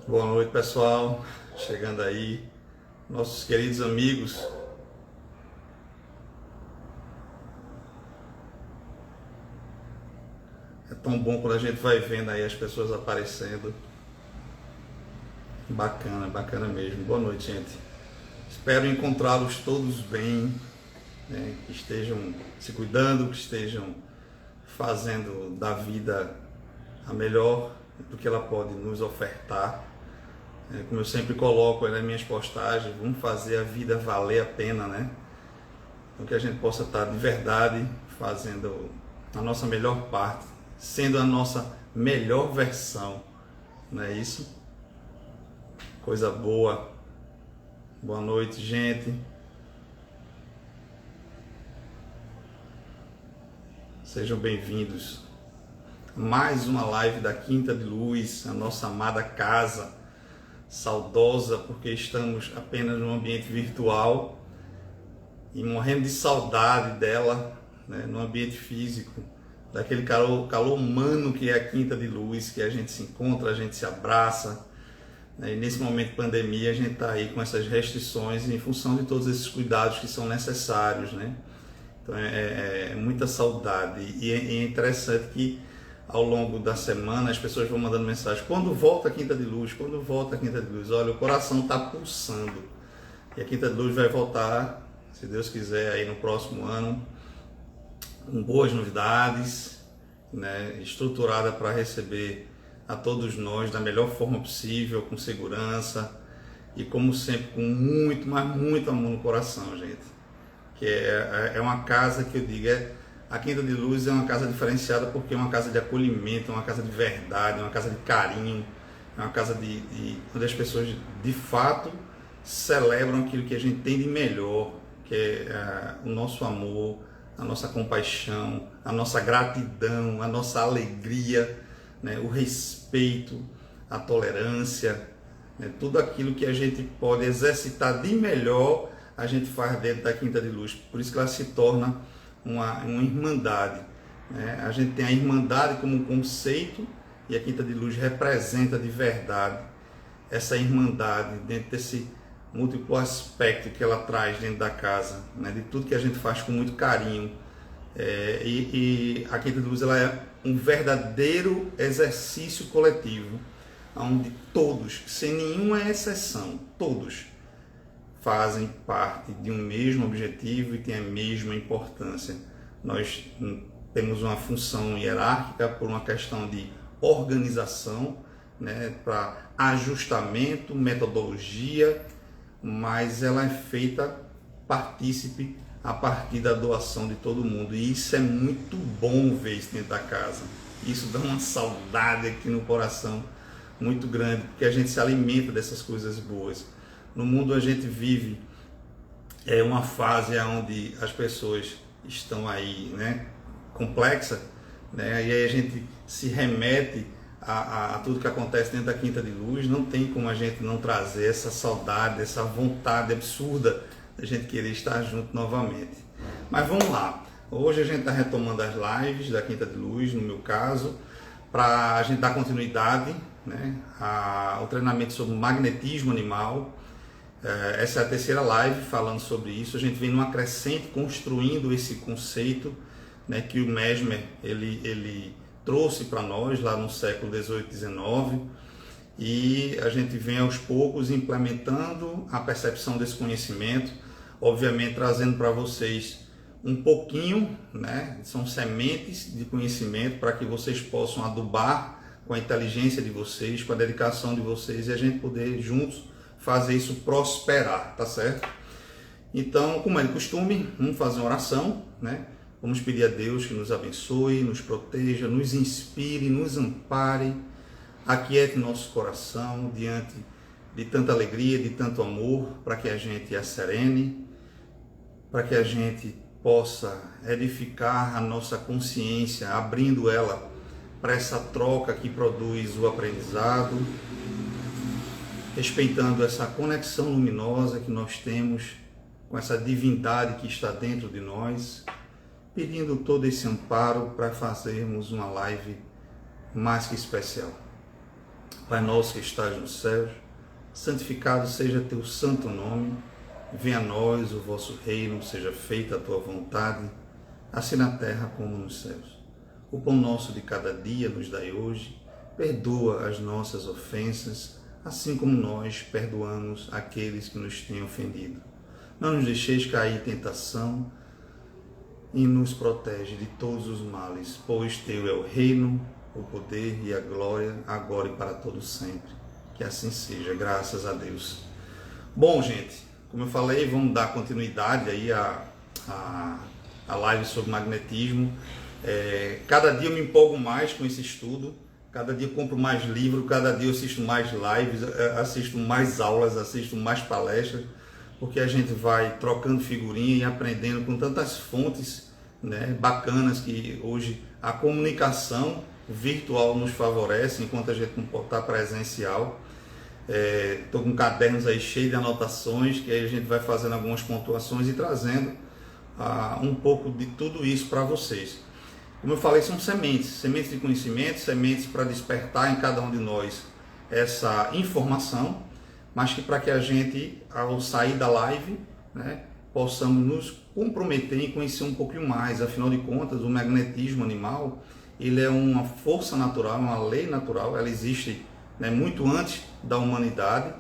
Boa noite, pessoal. Chegando aí, nossos queridos amigos. É tão bom quando a gente vai vendo aí as pessoas aparecendo. Bacana, bacana mesmo. Boa noite, gente. Espero encontrá-los todos bem, né? Que estejam se cuidando, que estejam fazendo da vida a melhor do que ela pode nos ofertar. Como eu sempre coloco aí nas minhas postagens, vamos fazer a vida valer a pena, né? Então que a gente possa estar de verdade fazendo a nossa melhor parte, sendo a nossa melhor versão, não é isso? Coisa boa. Boa noite, gente. Sejam bem-vindos. Mais uma live da Quinta de Luz, a nossa amada casa, saudosa porque estamos apenas num ambiente virtual e morrendo de saudade dela, né, no ambiente físico, daquele calor humano que é a Quinta de Luz, que a gente se encontra, a gente se abraça, né, e nesse momento de pandemia a gente está aí com essas restrições em função de todos esses cuidados que são necessários, né? Então é muita saudade e é interessante que ao longo da semana as pessoas vão mandando mensagem: quando volta a Quinta de Luz? Quando volta a Quinta de Luz? Olha, o coração está pulsando e a Quinta de Luz vai voltar, se Deus quiser, aí no próximo ano, com boas novidades, né, estruturada para receber a todos nós da melhor forma possível, com segurança e, como sempre, com muito, mas muito amor no coração, gente. Que é uma casa que eu digo, a Quinta de Luz é uma casa diferenciada porque é uma casa de acolhimento, é uma casa de verdade, é uma casa de carinho, é uma casa onde as pessoas de fato celebram aquilo que a gente tem de melhor, que é o nosso amor, a nossa compaixão, a nossa gratidão, a nossa alegria, né, o respeito, a tolerância, né, tudo aquilo que a gente pode exercitar de melhor, a gente faz dentro da Quinta de Luz. Por isso que ela se torna uma irmandade, né? A gente tem a irmandade como um conceito e a Quinta de Luz representa de verdade essa irmandade dentro desse múltiplo aspecto que ela traz dentro da casa, né? De tudo que a gente faz com muito carinho. E a Quinta de Luz ela é um verdadeiro exercício coletivo, onde todos, sem nenhuma exceção, todos fazem parte de um mesmo objetivo e têm a mesma importância. Nós temos uma função hierárquica por uma questão de organização, né, para ajustamento, metodologia, mas ela é feita partícipe a partir da doação de todo mundo. E isso é muito bom ver isso dentro da casa. Isso dá uma saudade aqui no coração muito grande, porque a gente se alimenta dessas coisas boas. No mundo a gente vive uma fase onde as pessoas estão aí, né, complexa, né, e aí a gente se remete a tudo que acontece dentro da Quinta de Luz. Não tem como a gente não trazer essa saudade, essa vontade absurda da gente querer estar junto novamente. Mas vamos lá, hoje a gente está retomando as lives da Quinta de Luz, no meu caso, para a gente dar continuidade, né, ao treinamento sobre magnetismo animal. Essa é a terceira live falando sobre isso. A gente vem numa crescente construindo esse conceito, né, que o Mesmer ele trouxe para nós lá no século 18, 19, e a gente vem aos poucos implementando a percepção desse conhecimento, obviamente trazendo para vocês um pouquinho, né, são sementes de conhecimento para que vocês possam adubar com a inteligência de vocês, com a dedicação de vocês, e a gente poder juntos fazer isso prosperar, tá certo? Então, como é de costume, vamos fazer uma oração, né? Vamos pedir a Deus que nos abençoe, nos proteja, nos inspire, nos ampare, aquiete nosso coração diante de tanta alegria, de tanto amor, para que a gente a serene, para que a gente possa edificar a nossa consciência, abrindo ela para essa troca que produz o aprendizado, respeitando essa conexão luminosa que nós temos com essa divindade que está dentro de nós, pedindo todo esse amparo para fazermos uma live mais que especial. Pai nosso que estás nos céus, santificado seja teu santo nome, venha a nós o vosso reino, seja feita a tua vontade, assim na terra como nos céus. O pão nosso de cada dia nos dai hoje, perdoa as nossas ofensas, assim como nós perdoamos aqueles que nos têm ofendido. Não nos deixeis cair em tentação e nos protege de todos os males, pois teu é o reino, o poder e a glória, agora e para todo sempre. Que assim seja, graças a Deus. Bom, gente, como eu falei, vamos dar continuidade aí à live sobre magnetismo. Cada dia eu me empolgo mais com esse estudo, cada dia eu compro mais livro, cada dia eu assisto mais lives, assisto mais aulas, assisto mais palestras, porque a gente vai trocando figurinha e aprendendo com tantas fontes, né, bacanas, que hoje a comunicação virtual nos favorece, enquanto a gente não está presencial. Estou com cadernos aí cheios de anotações, que aí a gente vai fazendo algumas pontuações e trazendo um pouco de tudo isso para vocês. Como eu falei, são sementes de conhecimento, sementes para despertar em cada um de nós essa informação, mas que para que a gente, ao sair da live, né, possamos nos comprometer em conhecer um pouquinho mais. Afinal de contas, o magnetismo animal, ele é uma força natural, uma lei natural, ela existe, né, muito antes da humanidade,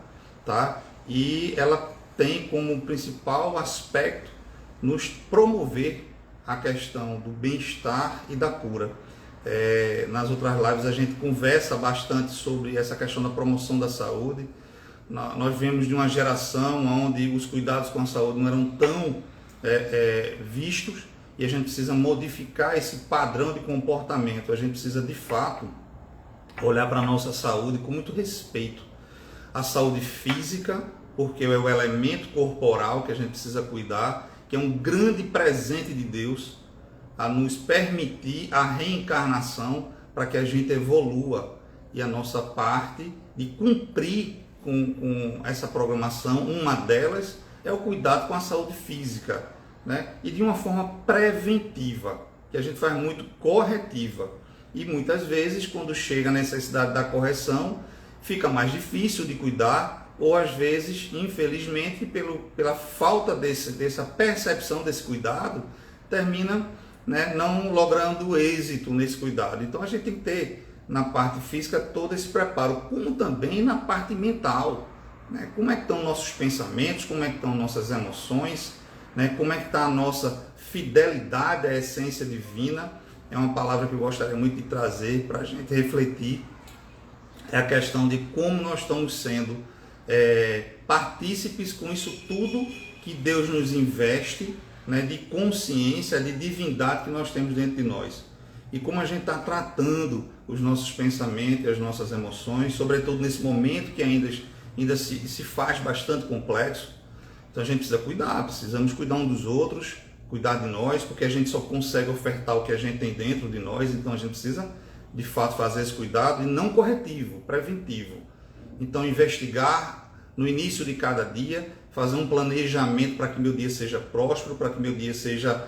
tá? E ela tem como principal aspecto nos promover a questão do bem-estar e da cura. Nas outras lives a gente conversa bastante sobre essa questão da promoção da saúde. Nós vemos de uma geração onde os cuidados com a saúde não eram tão vistos, e a gente precisa modificar esse padrão de comportamento. A gente precisa de fato olhar para a nossa saúde com muito respeito. A saúde física, porque é o elemento corporal que a gente precisa cuidar, que é um grande presente de Deus a nos permitir a reencarnação para que a gente evolua. E a nossa parte de cumprir com essa programação, uma delas é o cuidado com a saúde física, né? E de uma forma preventiva, que a gente faz muito corretiva. E muitas vezes, quando chega a necessidade da correção, fica mais difícil de cuidar, ou às vezes, infelizmente, pela falta dessa percepção desse cuidado, termina, né, não logrando êxito nesse cuidado. Então a gente tem que ter na parte física todo esse preparo, como também na parte mental, né? Como é que estão nossos pensamentos, como é que estão nossas emoções, né? Como é que está a nossa fidelidade à essência divina. É uma palavra que eu gostaria muito de trazer para a gente refletir. É a questão de como nós estamos sendo partícipes com isso tudo que Deus nos investe, né, de consciência, de divindade que nós temos dentro de nós. E como a gente está tratando os nossos pensamentos e as nossas emoções, sobretudo nesse momento que ainda se faz bastante complexo. Então a gente precisa cuidar, precisamos cuidar um dos outros, cuidar de nós, porque a gente só consegue ofertar o que a gente tem dentro de nós. Então a gente precisa de fato fazer esse cuidado, e não corretivo, preventivo. Então investigar no início de cada dia, fazer um planejamento para que meu dia seja próspero, para que meu dia seja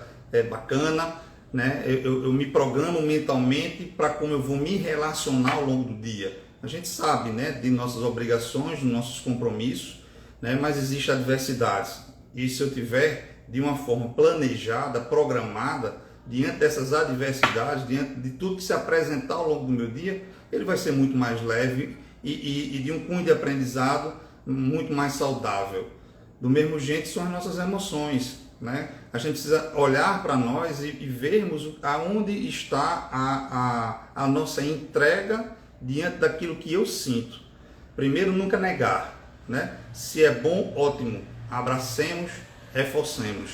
bacana, né? Eu me programo mentalmente para como eu vou me relacionar ao longo do dia. A gente sabe, né, de nossas obrigações, dos nossos compromissos, né, mas existem adversidades. E se eu tiver de uma forma planejada, programada, diante dessas adversidades, diante de tudo que se apresentar ao longo do meu dia, ele vai ser muito mais leve e de um cunho de aprendizado muito mais saudável. Do mesmo jeito são as nossas emoções, né? A gente precisa olhar para nós e vermos aonde está a nossa entrega diante daquilo que eu sinto. Primeiro, nunca negar, né? Se é bom, ótimo, abracemos, reforcemos.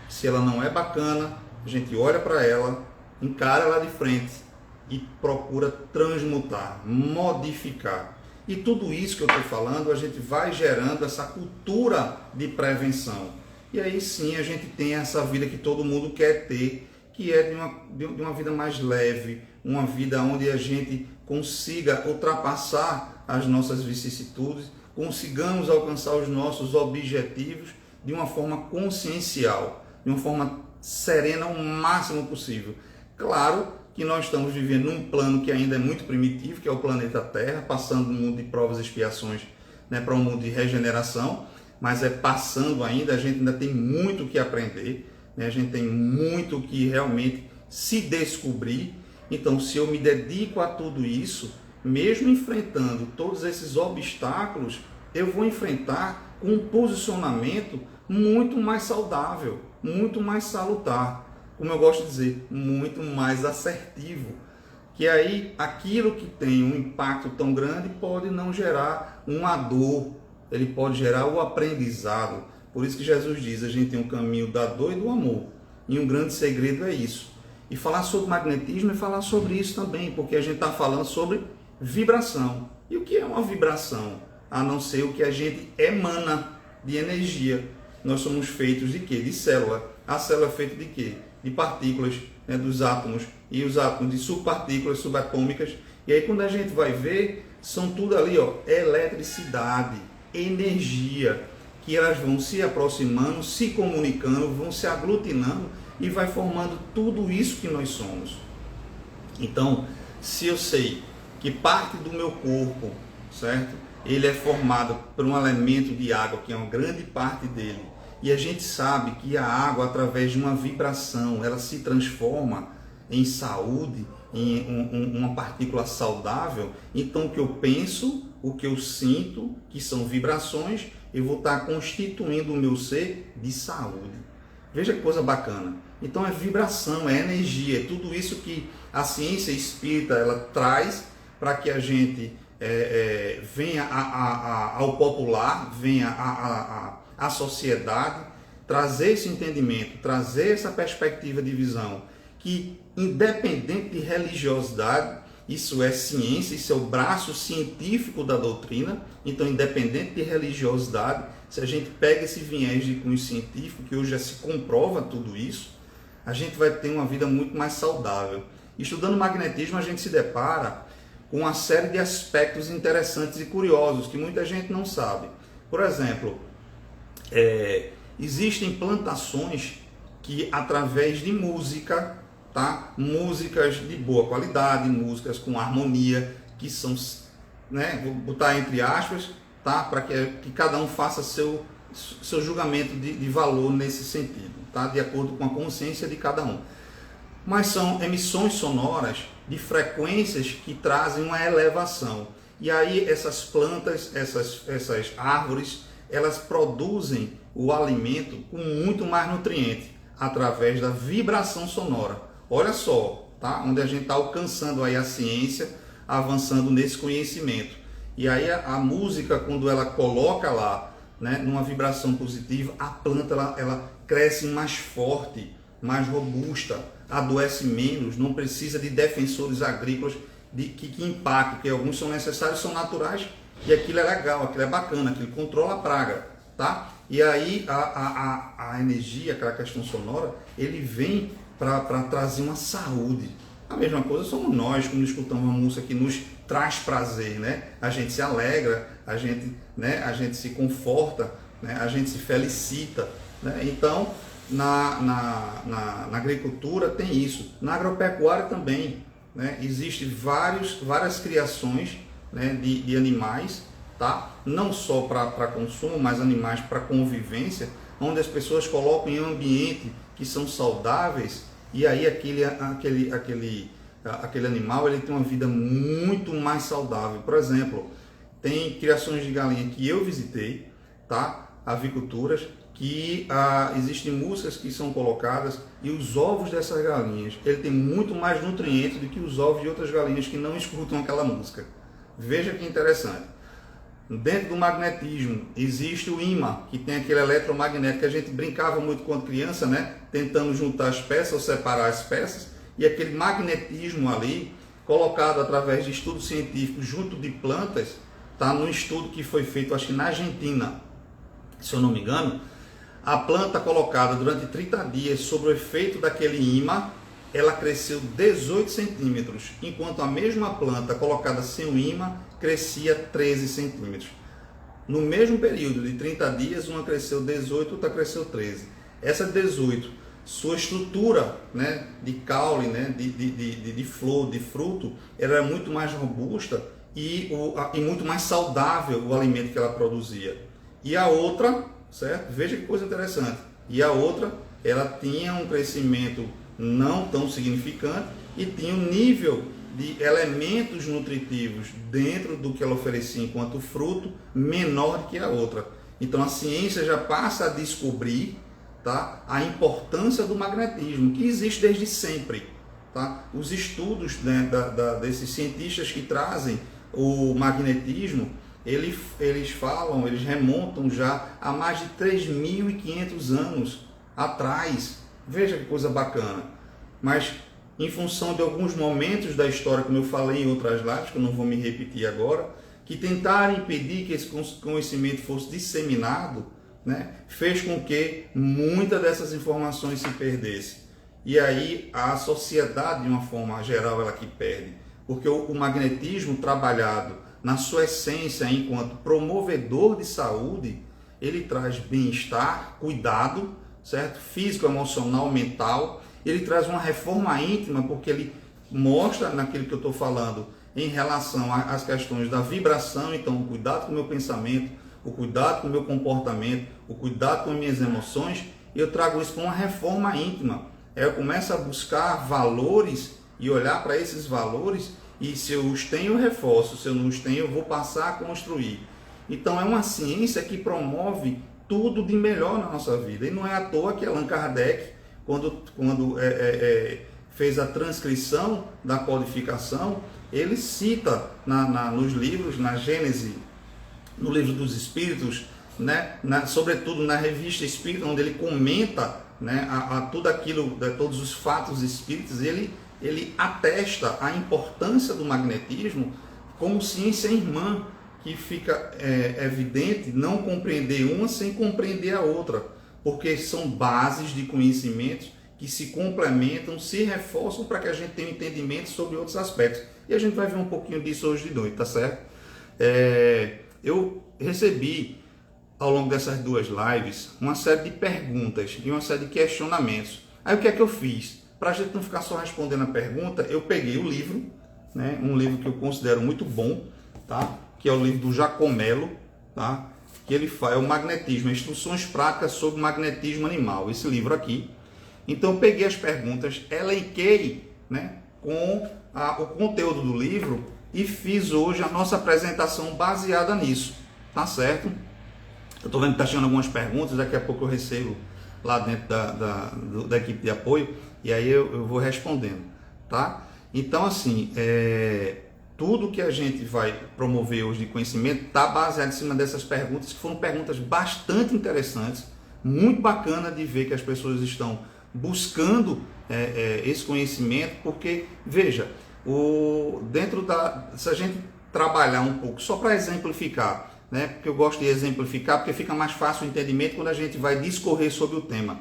Se ela não é bacana, a gente olha para ela, encara ela de frente e procura transmutar, modificar. E tudo isso que eu estou falando, a gente vai gerando essa cultura de prevenção. E aí sim a gente tem essa vida que todo mundo quer ter, que é de uma vida mais leve, uma vida onde a gente consiga ultrapassar as nossas vicissitudes, consigamos alcançar os nossos objetivos de uma forma consciencial, de uma forma serena o máximo possível. Claro que nós estamos vivendo num plano que ainda é muito primitivo, que é o planeta Terra, passando um mundo de provas e expiações, né, para um mundo de regeneração, mas passando ainda, a gente ainda tem muito o que aprender, né, a gente tem muito o que realmente se descobrir. Então, se eu me dedico a tudo isso, mesmo enfrentando todos esses obstáculos, eu vou enfrentar com um posicionamento muito mais saudável, muito mais salutar, como eu gosto de dizer, muito mais assertivo. Que aí aquilo que tem um impacto tão grande pode não gerar uma dor, ele pode gerar o aprendizado. Por isso que Jesus diz, a gente tem um caminho da dor e do amor. E um grande segredo é isso. E falar sobre magnetismo é falar sobre isso também, porque a gente está falando sobre vibração. E o que é uma vibração? A não ser o que a gente emana de energia. Nós somos feitos de quê? De célula. A célula é feita de quê? De partículas, né, dos átomos, e os átomos de subpartículas subatômicas. E aí quando a gente vai ver, são tudo ali, ó, eletricidade, energia, que elas vão se aproximando, se comunicando, vão se aglutinando e vai formando tudo isso que nós somos. Então, se eu sei que parte do meu corpo, certo? Ele é formado por um elemento de água, que é uma grande parte dele, e a gente sabe que a água, através de uma vibração, ela se transforma em saúde, em uma partícula saudável. Então, o que eu penso, o que eu sinto, que são vibrações, eu vou estar constituindo o meu ser de saúde. Veja que coisa bacana. Então, é vibração, é energia, é tudo isso que a ciência espírita ela traz para que a gente venha ao popular, venha à sociedade, trazer esse entendimento, trazer essa perspectiva de visão, que independente de religiosidade, isso é ciência, isso é o braço científico da doutrina. Então, independente de religiosidade, se a gente pega esse viés de cunho científico, que hoje já se comprova tudo isso, a gente vai ter uma vida muito mais saudável. Estudando magnetismo, a gente se depara com uma série de aspectos interessantes e curiosos que muita gente não sabe. Por exemplo, existem plantações que, através de música, tá? Músicas de boa qualidade, músicas com harmonia, que são, né, vou botar entre aspas, tá? Para que cada um faça seu julgamento de valor nesse sentido, tá? De acordo com a consciência de cada um. Mas são emissões sonoras de frequências que trazem uma elevação. E aí essas plantas, essas árvores, elas produzem o alimento com muito mais nutriente, através da vibração sonora. Olha só, tá? Onde a gente está alcançando aí a ciência, avançando nesse conhecimento. E aí a música, quando ela coloca lá, né, numa vibração positiva, a planta ela cresce mais forte, mais robusta, adoece menos, não precisa de defensores agrícolas que impactam, porque alguns são necessários, são naturais, e aquilo é legal, aquilo é bacana, aquilo controla a praga, tá? E aí a energia, aquela questão sonora, ele vem para trazer uma saúde. A mesma coisa somos nós, quando escutamos uma música que nos traz prazer, né? A gente se alegra, a gente se conforta, né? A gente se felicita, né? Então, na agricultura tem isso, na agropecuária também, né? Existem várias criações, né, de animais, tá? Não só para consumo, mas animais para convivência, onde as pessoas colocam em um ambiente que são saudáveis, e aí aquele animal ele tem uma vida muito mais saudável. Por exemplo, tem criações de galinha que eu visitei, tá? Aviculturas, que existem músicas que são colocadas, e os ovos dessas galinhas, ele tem muito mais nutrientes do que os ovos de outras galinhas que não escutam aquela música. Veja que interessante. Dentro do magnetismo existe o ímã, que tem aquele eletromagnético que a gente brincava muito quando criança, né? Tentando juntar as peças ou separar as peças, e aquele magnetismo ali, colocado através de estudos científicos junto de plantas, tá? Num estudo que foi feito, acho que na Argentina, se eu não me engano, a planta colocada durante 30 dias sob o efeito daquele ímã, ela cresceu 18 centímetros, enquanto a mesma planta colocada sem o ímã crescia 13 centímetros. No mesmo período de 30 dias, uma cresceu 18, outra cresceu 13. Essa 18 sua estrutura, né, de caule, né, de flor, de fruto, ela era muito mais robusta e muito mais saudável o alimento que ela produzia. E a outra, certo? Veja que coisa interessante. E a outra, ela tinha um crescimento não tão significante e tinha um nível de elementos nutritivos dentro do que ela oferecia enquanto fruto menor que a outra. Então a ciência já passa a descobrir, tá, a importância do magnetismo, que existe desde sempre. Tá? Os estudos, né, desses cientistas que trazem o magnetismo, eles remontam já a mais de 3.500 anos atrás. Veja que coisa bacana. Mas em função de alguns momentos da história, como eu falei em outras lives, que eu não vou me repetir agora, que tentaram impedir que esse conhecimento fosse disseminado, né, fez com que muitas dessas informações se perdessem. E aí a sociedade, de uma forma geral, ela que perde. Porque o magnetismo trabalhado na sua essência enquanto promovedor de saúde, ele traz bem-estar, cuidado, certo? Físico, emocional, mental. Ele traz uma reforma íntima, porque ele mostra naquilo que eu estou falando em relação às questões da vibração. Então, o cuidado com o meu pensamento, o cuidado com o meu comportamento, o cuidado com as minhas emoções. Eu trago isso para uma reforma íntima. Eu começo a buscar valores e olhar para esses valores, e se eu os tenho, eu reforço, se eu não os tenho, eu vou passar a construir. Então é uma ciência que promove tudo de melhor na nossa vida. E não é à toa que Allan Kardec, quando fez a transcrição da codificação, ele cita nos livros, na Gênese, no Livro dos Espíritos, né, sobretudo na Revista Espírita, onde ele comenta, né, tudo aquilo, todos os fatos espíritas, ele atesta a importância do magnetismo como ciência irmã, que fica evidente não compreender uma sem compreender a outra, porque são bases de conhecimentos que se complementam, se reforçam para que a gente tenha um entendimento sobre outros aspectos. E a gente vai ver um pouquinho disso hoje de noite, tá certo? Eu recebi, ao longo dessas duas lives, uma série de perguntas e uma série de questionamentos. Aí o que é que eu fiz? Para a gente não ficar só respondendo a pergunta, eu peguei o livro, né, um livro que eu considero muito bom, tá, que é o livro do Jacomelo, tá, que ele faz o magnetismo, instruções práticas sobre magnetismo animal, esse livro aqui. Então eu peguei as perguntas, elenquei, né, com o conteúdo do livro e fiz hoje a nossa apresentação baseada nisso, tá certo? Eu estou vendo que está chegando algumas perguntas, daqui a pouco eu recebo lá dentro da equipe de apoio, e aí eu vou respondendo, tá? Então, assim, tudo que a gente vai promover hoje de conhecimento está baseado em cima dessas perguntas, que foram perguntas bastante interessantes, muito bacana de ver que as pessoas estão buscando esse conhecimento, porque, veja, se a gente trabalhar um pouco, só para exemplificar, né, porque eu gosto de exemplificar, porque fica mais fácil o entendimento quando a gente vai discorrer sobre o tema.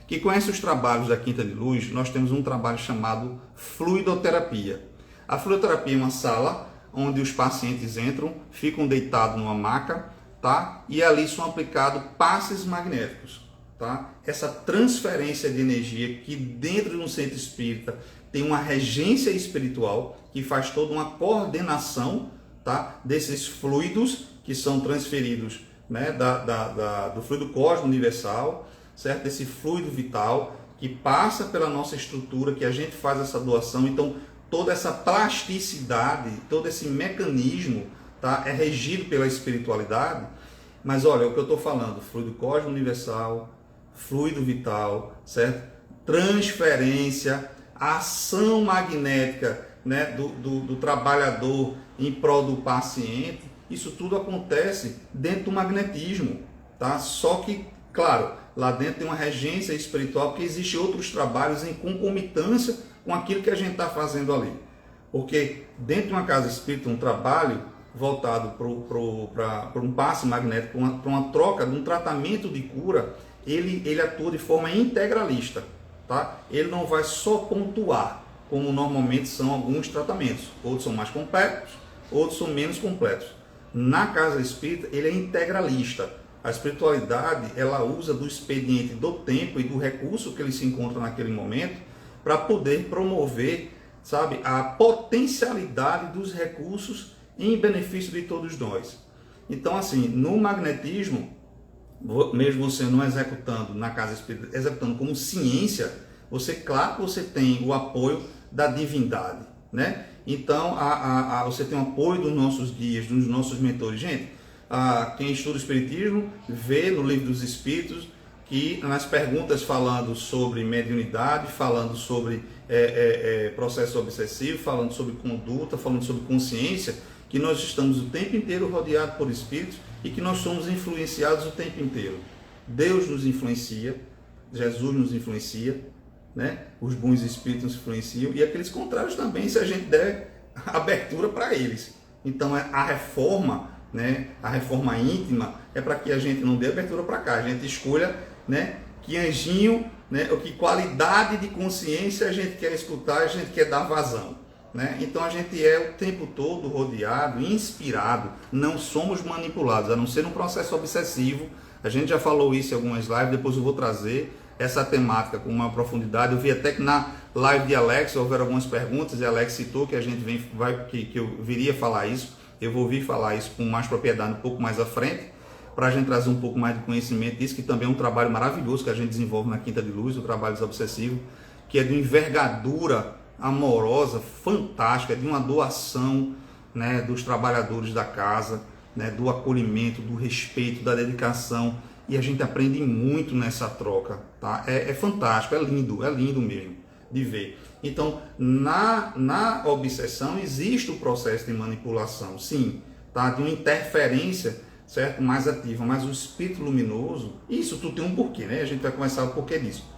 Que conhece os trabalhos da Quinta de Luz, nós temos um trabalho chamado fluidoterapia. A fluidoterapia é uma sala onde os pacientes entram, ficam deitados numa maca, tá? E ali são aplicados passes magnéticos, tá? Essa transferência de energia que dentro de um centro espírita tem uma regência espiritual que faz toda uma coordenação, tá, desses fluidos que são transferidos, né, do fluido cósmico universal, certo? Desse fluido vital que passa pela nossa estrutura, que a gente faz essa doação. Então toda essa plasticidade, todo esse mecanismo, tá, é regido pela espiritualidade. Mas olha, o que eu estou falando, fluido cósmico universal, fluido vital, certo? Transferência, ação magnética, né, do trabalhador em prol do paciente, isso tudo acontece dentro do magnetismo, tá? Só que, claro, lá dentro tem uma regência espiritual, porque existem outros trabalhos em concomitância com aquilo que a gente está fazendo ali. Porque dentro de uma casa espírita, um trabalho voltado para um passe magnético, para uma troca, de um tratamento de cura, ele atua de forma integralista, tá? Ele não vai só pontuar, como normalmente são alguns tratamentos. Outros são mais completos, outros são menos completos. Na casa espírita, ele é integralista. A espiritualidade, ela usa do expediente do tempo e do recurso que ele se encontra naquele momento para poder promover, sabe, a potencialidade dos recursos em benefício de todos nós. Então, assim, no magnetismo, mesmo você não executando na casa espírita, executando como ciência, você, claro que você tem o apoio da divindade, né? Então, você tem o apoio dos nossos guias, dos nossos mentores. Gente, quem estuda o espiritismo vê no Livro dos Espíritos que nas perguntas falando sobre mediunidade, falando sobre processo obsessivo, falando sobre conduta, falando sobre consciência, que nós estamos o tempo inteiro rodeados por espíritos e que nós somos influenciados o tempo inteiro. Deus nos influencia, Jesus nos influencia, né? Os bons espíritos nos influenciam e aqueles contrários também, se a gente der abertura para eles. Então a reforma, né? A reforma íntima é para que a gente não dê abertura para cá, a gente escolha, né? Que anjinho, né? Ou que qualidade de consciência a gente quer escutar, a gente quer dar vazão, né? Então a gente é o tempo todo rodeado, inspirado, não somos manipulados, a não ser um processo obsessivo. A gente já falou isso em algumas lives, depois eu vou trazer essa temática com uma profundidade. Eu vi até que na live de Alex houveram algumas perguntas e Alex citou que a gente que eu viria falar isso. Eu vou vir falar isso com mais propriedade um pouco mais à frente, para a gente trazer um pouco mais de conhecimento disso, que também é um trabalho maravilhoso que a gente desenvolve na Quinta de Luz, o trabalho desobsessivo, que é de envergadura amorosa, fantástica, de uma doação, né, dos trabalhadores da casa, né, do acolhimento, do respeito, da dedicação, e a gente aprende muito nessa troca, tá? É fantástico, é lindo mesmo de ver. Então, na obsessão existe o processo de manipulação, sim, tá? De uma interferência, certo? Mais ativa, mas o espírito luminoso, isso tudo tem um porquê, né? A gente vai conversar o porquê disso.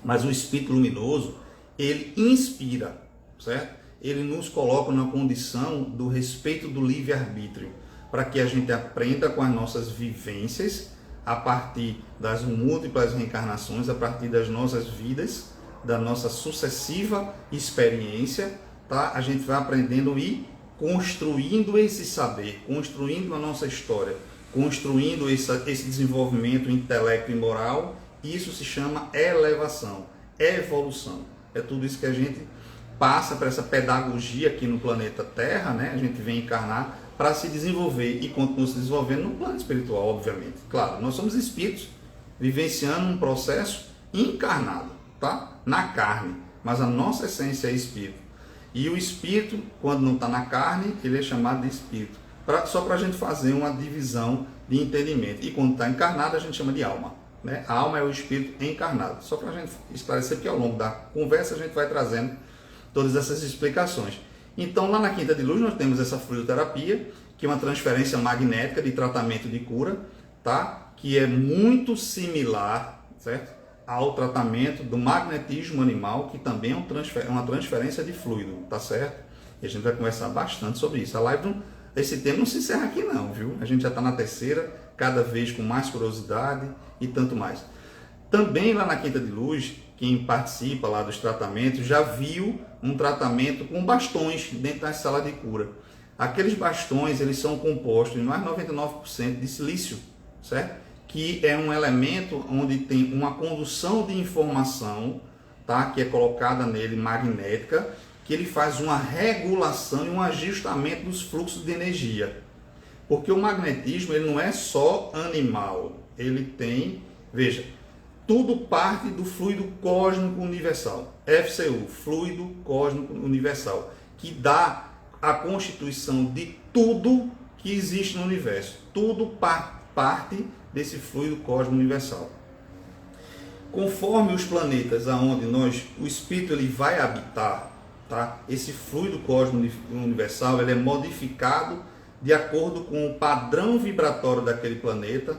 Mas o espírito luminoso, ele inspira, certo? Ele nos coloca na condição do respeito do livre-arbítrio, para que a gente aprenda com as nossas vivências, a partir das múltiplas reencarnações, a partir das nossas vidas, da nossa sucessiva experiência, tá? A gente vai aprendendo e construindo esse saber, construindo a nossa história, construindo esse desenvolvimento intelecto e moral. Isso se chama elevação, evolução. É tudo isso que a gente passa para essa pedagogia aqui no planeta Terra, né? A gente vem encarnar para se desenvolver e continua se desenvolvendo no plano espiritual, obviamente. Claro, nós somos espíritos vivenciando um processo encarnado, tá? Na carne, mas a nossa essência é espírito. E o espírito, quando não está na carne, ele é chamado de espírito. Só para a gente fazer uma divisão de entendimento. E quando está encarnado, a gente chama de alma, né? A alma é o espírito encarnado. Só para a gente esclarecer, porque ao longo da conversa a gente vai trazendo todas essas explicações. Então, lá na Quinta de Luz, nós temos essa fluidoterapia, que é uma transferência magnética de tratamento de cura, tá? Que é muito similar, certo? Ao tratamento do magnetismo animal, que também é uma transferência de fluido, tá certo? E a gente vai conversar bastante sobre isso. A live, esse tema não se encerra aqui não, viu? A gente já está na terceira, cada vez com mais curiosidade e tanto mais. Também lá na Quinta de Luz, quem participa lá dos tratamentos já viu um tratamento com bastões dentro da sala de cura. Aqueles bastões, eles são compostos em mais de 99% de silício, certo? Que é um elemento onde tem uma condução de informação, tá? Que é colocada nele magnética, que ele faz uma regulação e um ajustamento dos fluxos de energia. Porque o magnetismo, ele não é só animal, ele tem, veja, tudo parte do fluido cósmico universal, FCU, fluido cósmico universal, que dá a constituição de tudo que existe no universo. Tudo parte desse fluido cósmico universal. Conforme os planetas aonde o espírito ele vai habitar, tá? Esse fluido cósmico universal ele é modificado de acordo com o padrão vibratório daquele planeta,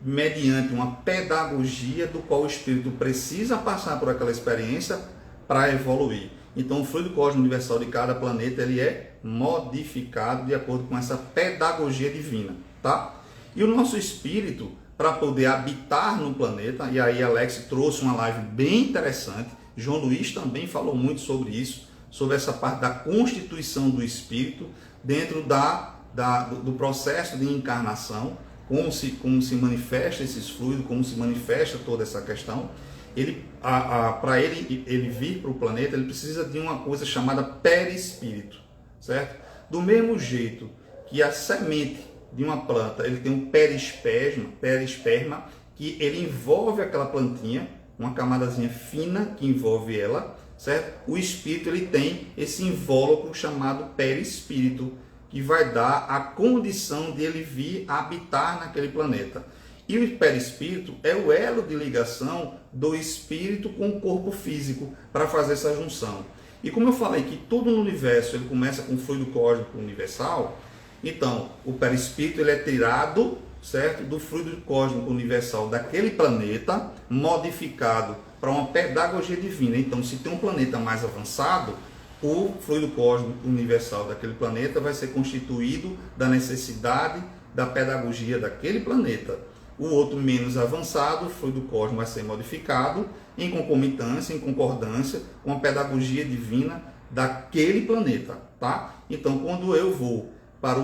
mediante uma pedagogia do qual o espírito precisa passar por aquela experiência para evoluir. Então o fluido cósmico universal de cada planeta ele é modificado de acordo com essa pedagogia divina, tá? E o nosso espírito, para poder habitar no planeta, e aí Alex trouxe uma live bem interessante, João Luiz também falou muito sobre isso, sobre essa parte da constituição do espírito dentro do processo de encarnação, como se manifesta esses fluidos, como se manifesta toda essa questão. Para ele vir para o planeta, ele precisa de uma coisa chamada perispírito, certo? Do mesmo jeito que a semente de uma planta, ele tem um perisperma, que ele envolve aquela plantinha, uma camadazinha fina que envolve ela, certo? O espírito, ele tem esse invólucro chamado perispírito, que vai dar a condição de ele vir habitar naquele planeta. E o perispírito é o elo de ligação do espírito com o corpo físico para fazer essa junção. E como eu falei que tudo no universo ele começa com o fluido cósmico universal, então o perispírito ele é tirado, certo, do fluido cósmico universal daquele planeta, modificado para uma pedagogia divina. Então, se tem um planeta mais avançado, o fluido cósmico universal daquele planeta vai ser constituído da necessidade da pedagogia daquele planeta. O outro menos avançado, o fluido cósmico vai ser modificado em concomitância, em concordância com a pedagogia divina daquele planeta, tá? Então, quando eu vou para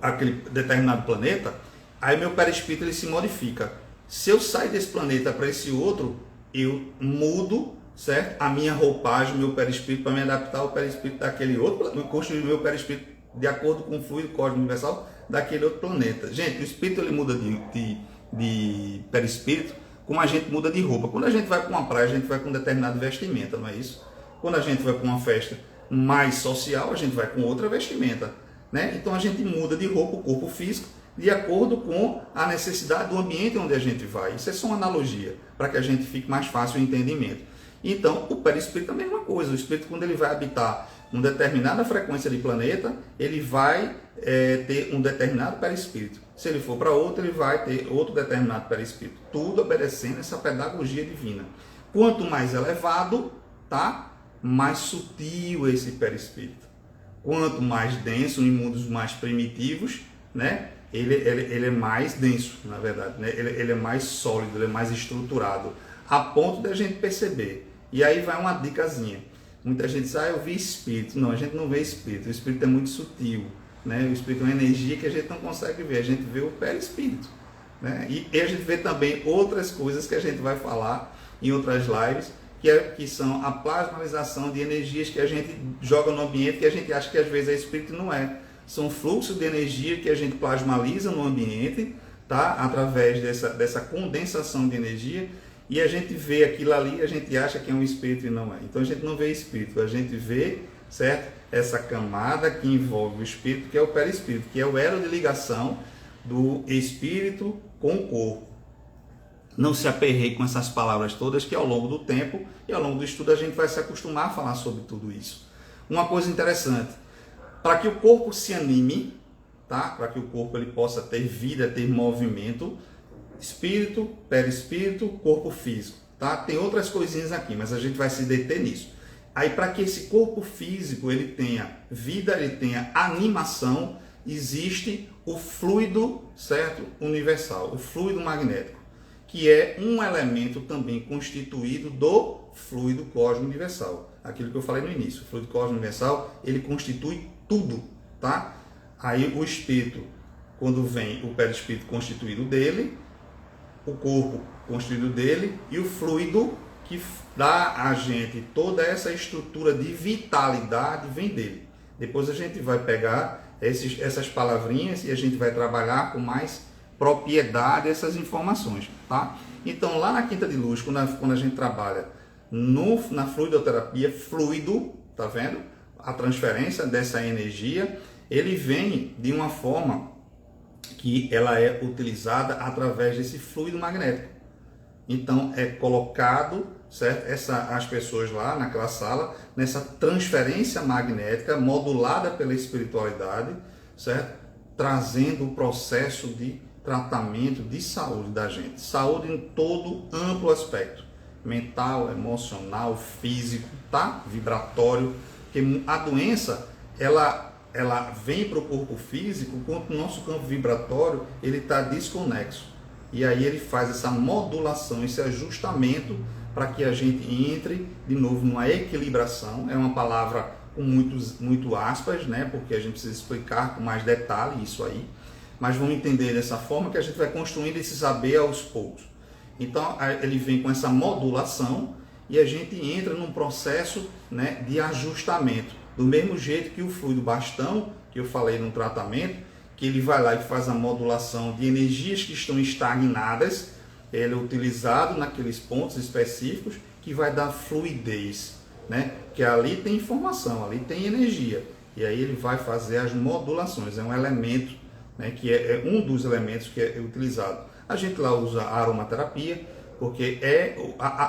aquele determinado planeta, aí meu perispírito ele se modifica. Se eu sair desse planeta para esse outro, eu mudo, certo? A minha roupagem, meu perispírito, para me adaptar ao perispírito daquele outro, eu construir meu perispírito de acordo com o fluido cósmico universal daquele outro planeta. Gente, o espírito ele muda de perispírito como a gente muda de roupa. Quando a gente vai para uma praia, a gente vai com determinada vestimenta, não é isso? Quando a gente vai para uma festa mais social, a gente vai com outra vestimenta, né? Então a gente muda de roupa, o corpo físico, de acordo com a necessidade do ambiente onde a gente vai. Isso é só uma analogia, para que a gente fique mais fácil o entendimento. Então, o perispírito é a mesma coisa. O espírito, quando ele vai habitar uma determinada frequência de planeta, ele vai ter um determinado perispírito. Se ele for para outro, ele vai ter outro determinado perispírito. Tudo obedecendo essa pedagogia divina. Quanto mais elevado, tá? Mais sutil esse perispírito. Quanto mais denso, em mundos mais primitivos, né? Ele é mais denso, na verdade, né? Ele é mais sólido, ele é mais estruturado, a ponto de a gente perceber. E aí vai uma dicasinha. Muita gente diz, eu vi espírito. Não, a gente não vê espírito. O espírito é muito sutil, né? O espírito é uma energia que a gente não consegue ver. A gente vê o perispírito, né? E a gente vê também outras coisas que a gente vai falar em outras lives, que são a plasmalização de energias que a gente joga no ambiente, que a gente acha que às vezes é espírito e não é. São fluxos de energia que a gente plasmaliza no ambiente, tá? Através dessa condensação de energia, e a gente vê aquilo ali, a gente acha que é um espírito e não é. Então a gente não vê espírito, a gente vê, certo? Essa camada que envolve o espírito, que é o perispírito, que é o elo de ligação do espírito com o corpo. Não se aperreie com essas palavras todas, que ao longo do tempo e ao longo do estudo a gente vai se acostumar a falar sobre tudo isso. Uma coisa interessante, para que o corpo se anime, tá? Para que o corpo ele possa ter vida, ter movimento, espírito, perispírito, corpo físico, tá? Tem outras coisinhas aqui, mas a gente vai se deter nisso. Aí, para que esse corpo físico ele tenha vida, ele tenha animação, existe o fluido, certo? Universal, o fluido magnético, que é um elemento também constituído do fluido cósmico universal. Aquilo que eu falei no início, o fluido cósmico universal, ele constitui tudo, tá? Aí o espírito, quando vem o perispírito constituído dele, o corpo constituído dele e o fluido que dá a gente toda essa estrutura de vitalidade vem dele. Depois a gente vai pegar essas palavrinhas e a gente vai trabalhar com mais propriedade essas informações, tá? Então lá na Quinta de Luz, quando a gente trabalha na fluidoterapia, fluido, tá vendo? A transferência dessa energia, ele vem de uma forma que ela é utilizada através desse fluido magnético. Então é colocado, certo? As pessoas lá naquela sala, nessa transferência magnética modulada pela espiritualidade, certo? Trazendo o processo de tratamento de saúde da gente. Saúde em todo amplo aspecto. Mental, emocional, físico, tá? Vibratório. Porque a doença, ela vem para o corpo físico quando o nosso campo vibratório ele está desconexo. E aí ele faz essa modulação, esse ajustamento para que a gente entre de novo numa equilibração. É uma palavra com muito aspas, né? Porque a gente precisa explicar com mais detalhe isso aí, mas vamos entender dessa forma que a gente vai construindo esse saber aos poucos. Então ele vem com essa modulação e a gente entra num processo, né, de ajustamento, do mesmo jeito que o fluido bastão, que eu falei no tratamento, que ele vai lá e faz a modulação de energias que estão estagnadas, ele é utilizado naqueles pontos específicos que vai dar fluidez, né? Que ali tem informação, ali tem energia, e aí ele vai fazer as modulações. É um elemento, né, que é um dos elementos que é utilizado. A gente lá usa a aromaterapia, porque é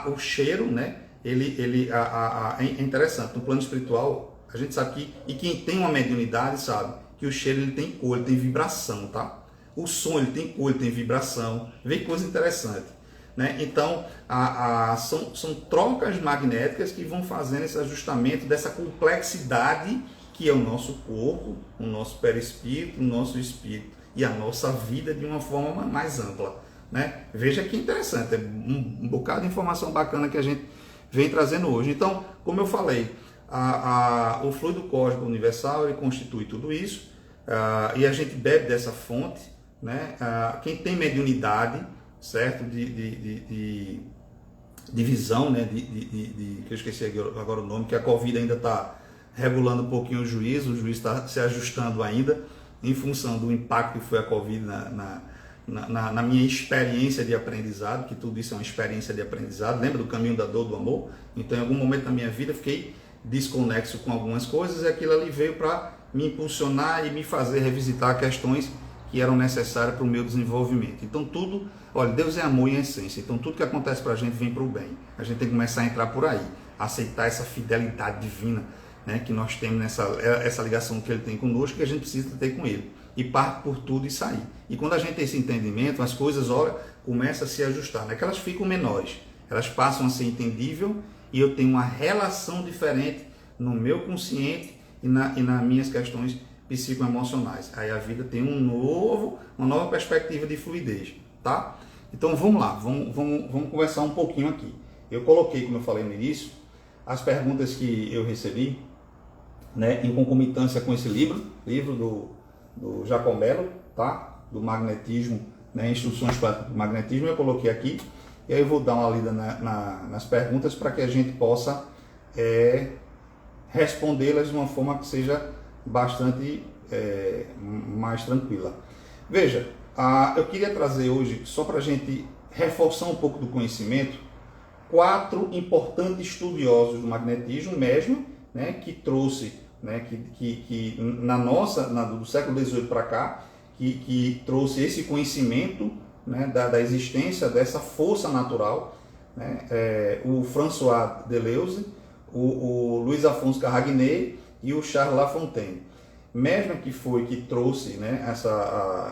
o cheiro, né? É interessante. No plano espiritual, a gente sabe que, e quem tem uma mediunidade sabe que o cheiro ele tem cor, ele tem vibração, tá? O som ele tem cor, ele tem vibração. Vem coisa interessante, né? Então, são trocas magnéticas que vão fazendo esse ajustamento dessa complexidade que é o nosso corpo, o nosso perispírito, o nosso espírito e a nossa vida de uma forma mais ampla, né? Veja que interessante, é um bocado de informação bacana que a gente vem trazendo hoje. Então, como eu falei, o fluido cósmico universal ele constitui tudo isso, e a gente bebe dessa fonte, né? Quem tem mediunidade, certo? De visão, né? Que eu esqueci agora o nome, que a Covid ainda está regulando um pouquinho o juiz está se ajustando ainda, em função do impacto que foi a Covid na minha experiência de aprendizado, que tudo isso é uma experiência de aprendizado. Lembra do caminho da dor, do amor? Então, em algum momento da minha vida, eu fiquei desconexo com algumas coisas e aquilo ali veio para me impulsionar e me fazer revisitar questões que eram necessárias para o meu desenvolvimento. Então, tudo, olha, Deus é amor em essência, então tudo que acontece para a gente vem para o bem. A gente tem que começar a entrar por aí, aceitar essa fidelidade divina, né, que nós temos essa ligação que ele tem conosco, que a gente precisa ter com ele, e parte por tudo e sair. E quando a gente tem esse entendimento, as coisas, olha, começam a se ajustar, não é que elas ficam menores, elas passam a ser entendível e eu tenho uma relação diferente no meu consciente e nas minhas questões psicoemocionais. Aí a vida tem uma nova perspectiva de fluidez, tá? Então vamos lá, vamos conversar um pouquinho aqui. Eu coloquei, como eu falei no início, as perguntas que eu recebi, né, em concomitância com esse livro do Giacomello, tá? Do magnetismo, né, instruções para o magnetismo, eu coloquei aqui, e aí eu vou dar uma lida nas perguntas para que a gente possa respondê-las de uma forma que seja bastante mais tranquila. Veja, eu queria trazer hoje, só para a gente reforçar um pouco do conhecimento, 4 importantes estudiosos do magnetismo mesmo, né, que trouxe, né, que do século XVIII para cá, que trouxe esse conhecimento, né, da existência dessa força natural, né, o François Deleuze, o Luiz Afonso Carragné e o Charles Lafontaine. Mesmo que trouxe, né,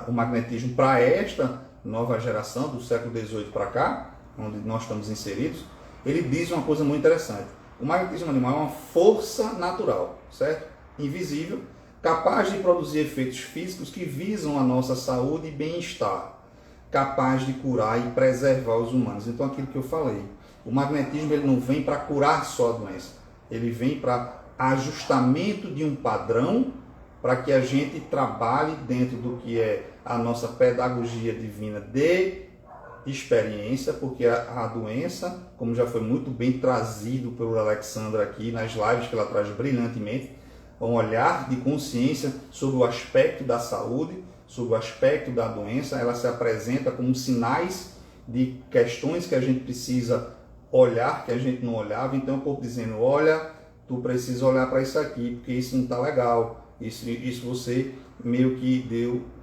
o magnetismo para esta nova geração do século XVIII para cá, onde nós estamos inseridos, ele diz uma coisa muito interessante. O magnetismo animal é uma força natural, certo? Invisível, capaz de produzir efeitos físicos que visam a nossa saúde e bem-estar, capaz de curar e preservar os humanos. Então, aquilo que eu falei, o magnetismo ele não vem para curar só a doença, ele vem para ajustamento de um padrão para que a gente trabalhe dentro do que é a nossa pedagogia divina de experiência, porque a doença, como já foi muito bem trazido pelo Alexandra aqui nas lives que ela traz brilhantemente, um olhar de consciência sobre o aspecto da saúde, sobre o aspecto da doença, ela se apresenta como sinais de questões que a gente precisa olhar, que a gente não olhava. Então o corpo dizendo, olha, tu precisa olhar para isso aqui, porque isso não está legal, isso você meio que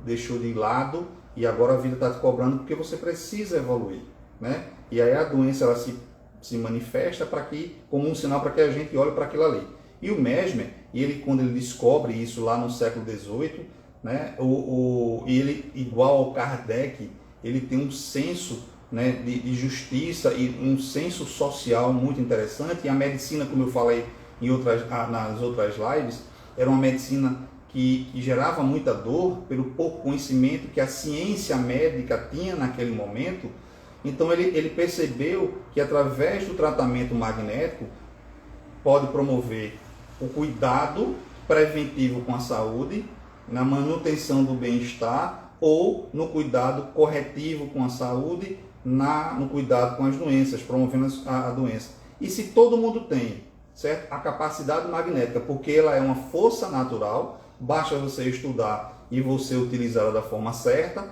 deixou de lado, e agora a vida está te cobrando porque você precisa evoluir, né? E aí a doença ela se manifesta como um sinal para que a gente olhe para aquilo ali. E o Mesmer, quando ele descobre isso lá no século XVIII, né, ele, igual ao Kardec, ele tem um senso, né, de justiça e um senso social muito interessante. E a medicina, como eu falei nas outras lives, era uma medicina que gerava muita dor pelo pouco conhecimento que a ciência médica tinha naquele momento, Então ele percebeu que através do tratamento magnético pode promover o cuidado preventivo com a saúde, na manutenção do bem-estar ou no cuidado corretivo com a saúde, no cuidado com as doenças, promovendo a doença. E se todo mundo tem, certo? A capacidade magnética, porque ela é uma força natural, basta você estudar e você utilizá-la da forma certa,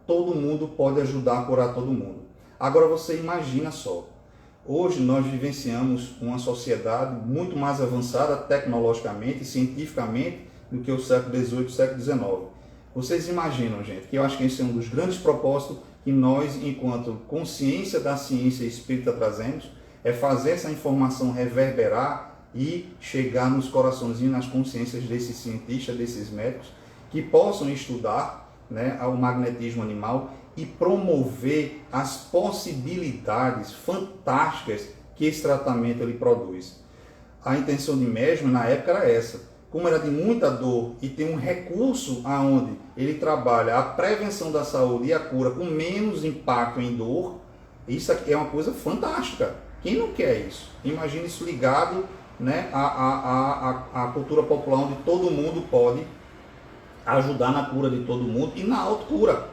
todo mundo pode ajudar a curar todo mundo. Agora você imagina só, hoje nós vivenciamos uma sociedade muito mais avançada tecnologicamente e cientificamente do que o século XVIII e século XIX. Vocês imaginam, gente, que eu acho que esse é um dos grandes propósitos que nós, enquanto consciência da ciência espírita, trazemos, é fazer essa informação reverberar e chegar nos coraçõezinhos, nas consciências desses cientistas, desses médicos, que possam estudar, né, o magnetismo animal e promover as possibilidades fantásticas que esse tratamento ele produz. A intenção de Mesmer na época era essa. Como era de muita dor e tem um recurso aonde ele trabalha a prevenção da saúde e a cura com menos impacto em dor, isso aqui é uma coisa fantástica. Quem não quer isso? Imagine isso ligado, né, à cultura popular, onde todo mundo pode ajudar na cura de todo mundo e na autocura.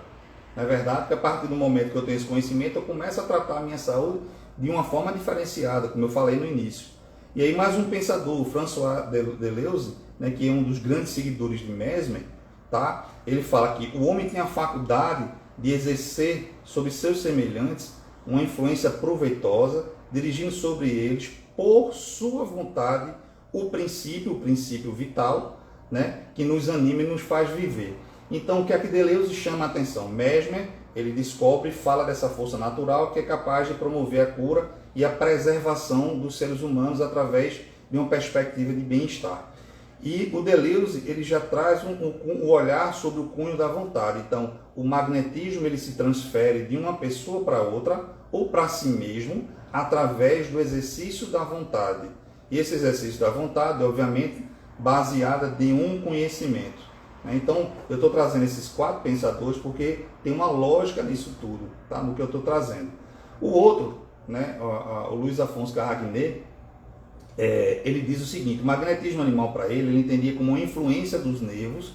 Não é verdade? Porque a partir do momento que eu tenho esse conhecimento, eu começo a tratar a minha saúde de uma forma diferenciada, como eu falei no início. E aí mais um pensador, o François Deleuze, né, que é um dos grandes seguidores de Mesmer, tá? Ele fala que o homem tem a faculdade de exercer sobre seus semelhantes uma influência proveitosa, dirigindo sobre eles, por sua vontade, o princípio vital, né, que nos anima e nos faz viver. Então, o que é que Deleuze chama a atenção? Mesmer, ele descobre e fala dessa força natural que é capaz de promover a cura e a preservação dos seres humanos através de uma perspectiva de bem-estar. E o Deleuze, ele já traz um olhar sobre o cunho da vontade. Então, o magnetismo ele se transfere de uma pessoa para outra ou para si mesmo através do exercício da vontade. E esse exercício da vontade, obviamente, baseada em um conhecimento. Então, eu estou trazendo esses 4 pensadores porque tem uma lógica nisso tudo, tá? No que eu estou trazendo. O outro, né, o Luiz Afonso Carragner, ele diz o seguinte: o magnetismo animal para ele entendia como uma influência dos nervos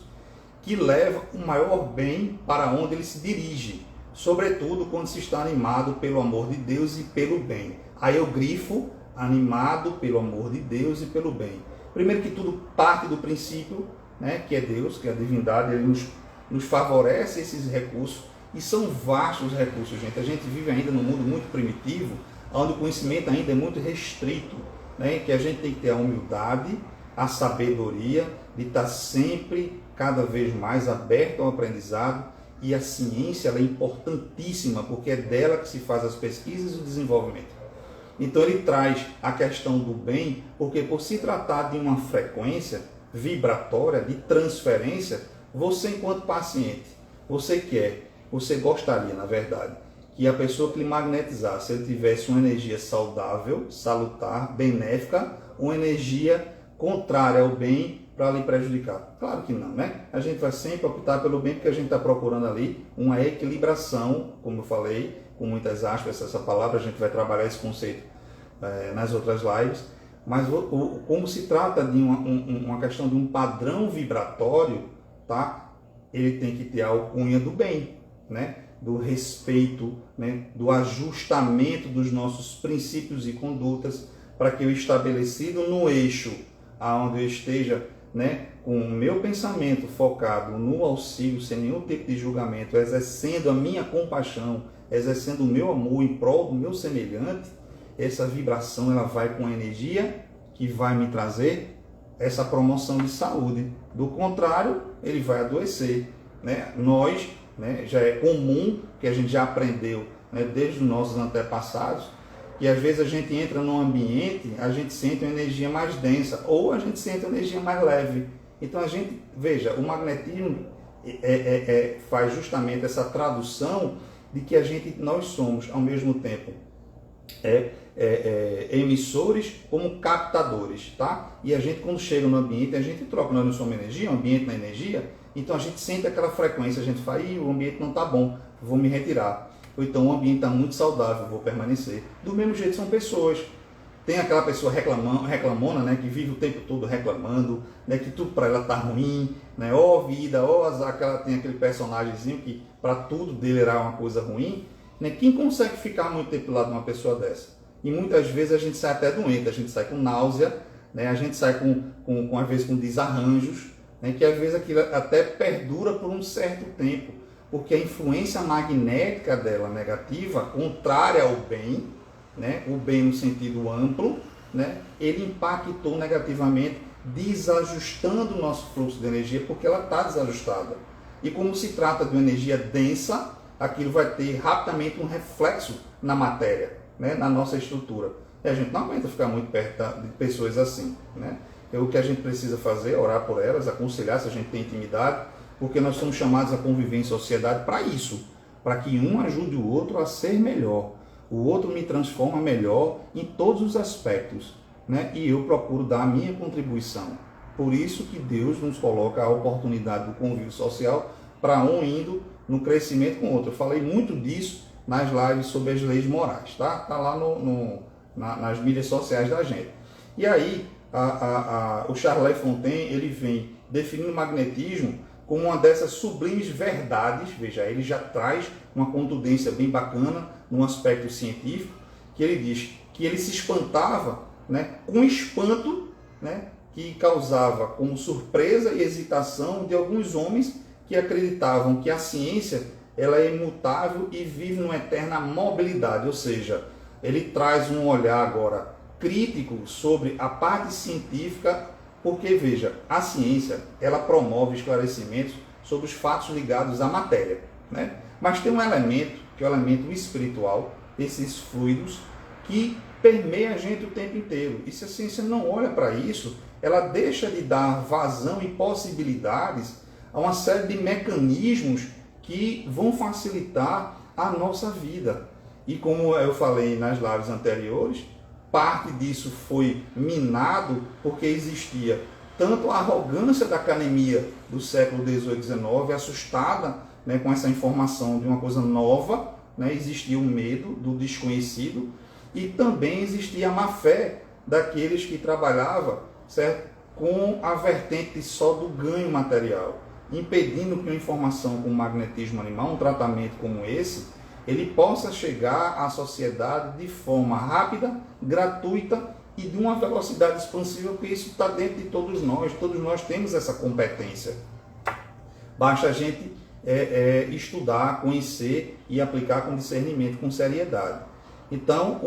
que leva o maior bem para onde ele se dirige, sobretudo quando se está animado pelo amor de Deus e pelo bem. Aí eu grifo animado pelo amor de Deus e pelo bem. Primeiro que tudo parte do princípio, né, que é Deus, que é a divindade, ele nos favorece esses recursos, e são vastos recursos, gente. A gente vive ainda num mundo muito primitivo, onde o conhecimento ainda é muito restrito, né, que a gente tem que ter a humildade, a sabedoria de estar sempre, cada vez mais aberto ao aprendizado, e a ciência ela é importantíssima, porque é dela que se faz as pesquisas e o desenvolvimento. Então ele traz a questão do bem, porque por se tratar de uma frequência vibratória, de transferência, você enquanto paciente, você gostaria, na verdade, que a pessoa que lhe magnetizasse, ele tivesse uma energia saudável, salutar, benéfica, uma energia contrária ao bem para lhe prejudicar? Claro que não, né? A gente vai sempre optar pelo bem, porque a gente está procurando ali uma equilibração, como eu falei, com muitas aspas, essa palavra, a gente vai trabalhar esse conceito nas outras lives, mas como se trata de uma questão de um padrão vibratório, tá? Ele tem que ter a alcunha do bem, né? Do respeito, né? Do ajustamento dos nossos princípios e condutas, para que o estabelecido no eixo aonde eu esteja, né, com o meu pensamento focado no auxílio, sem nenhum tipo de julgamento, exercendo a minha compaixão, exercendo o meu amor em prol do meu semelhante, essa vibração ela vai com a energia que vai me trazer essa promoção de saúde. Do contrário, ele vai adoecer, né? Nós, né, já é comum, que a gente já aprendeu, né, desde os nossos antepassados, que às vezes a gente entra num ambiente, a gente sente uma energia mais densa, ou a gente sente uma energia mais leve. Então a gente, veja, o magnetismo faz justamente essa tradução de que nós somos ao mesmo tempo emissores como captadores, tá? E a gente, quando chega no ambiente, a gente troca, nós não somos energia, o ambiente na energia, então a gente sente aquela frequência, a gente fala, o ambiente não está bom, vou me retirar. ou então o ambiente está muito saudável, eu vou permanecer. Do mesmo jeito são pessoas. Tem aquela pessoa reclamona, né, que vive o tempo todo reclamando, né, que tudo para ela tá ruim, né, ó vida, ó azar, que ela tem aquele personagemzinho que para tudo dele era uma coisa ruim, né? Quem consegue ficar muito tempo do lado de uma pessoa dessa? E muitas vezes a gente sai até doente, a gente sai com náusea, né, a gente sai às vezes com desarranjos, né, que às vezes aquilo até perdura por um certo tempo, porque a influência magnética dela negativa, contrária ao bem, né, o bem no sentido amplo, né, ele impactou negativamente, desajustando o nosso fluxo de energia, porque ela está desajustada. E como se trata de uma energia densa, aquilo vai ter rapidamente um reflexo na matéria, né, na nossa estrutura. E a gente não aguenta ficar muito perto de pessoas assim, né? O que a gente precisa fazer é orar por elas, aconselhar se a gente tem intimidade, porque nós somos chamados a conviver em sociedade para isso, para que um ajude o outro a ser melhor. O outro me transforma melhor em todos os aspectos, né? E eu procuro dar a minha contribuição. Por isso que Deus nos coloca a oportunidade do convívio social para um indo no crescimento com o outro. Eu falei muito disso nas lives sobre as leis morais, tá? Tá lá nas mídias sociais da gente. E aí, o Charles Fontaine, ele vem definindo o magnetismo como uma dessas sublimes verdades. Veja, ele já traz uma contundência bem bacana num aspecto científico, que ele diz que ele se espantava, né, com espanto, né, que causava como surpresa e hesitação de alguns homens que acreditavam que a ciência ela é imutável e vive numa eterna mobilidade, ou seja, ele traz um olhar agora crítico sobre a parte científica, porque veja, a ciência ela promove esclarecimentos sobre os fatos ligados à matéria, né? Mas tem um elemento, que é o elemento espiritual, esses fluidos, que permeia a gente o tempo inteiro. E se a ciência não olha para isso, ela deixa de dar vazão e possibilidades a uma série de mecanismos que vão facilitar a nossa vida. E como eu falei nas lives anteriores, parte disso foi minado porque existia tanto a arrogância da academia do século XVIII e XIX, assustada, né, com essa informação de uma coisa nova, né, existia o medo do desconhecido, e também existia a má-fé daqueles que trabalhavam, certo, com a vertente só do ganho material, impedindo que uma informação como magnetismo animal, um tratamento como esse, ele possa chegar à sociedade de forma rápida, gratuita e de uma velocidade expansiva, porque isso está dentro de todos nós temos essa competência. Basta a gente estudar, conhecer e aplicar com discernimento, com seriedade. Então,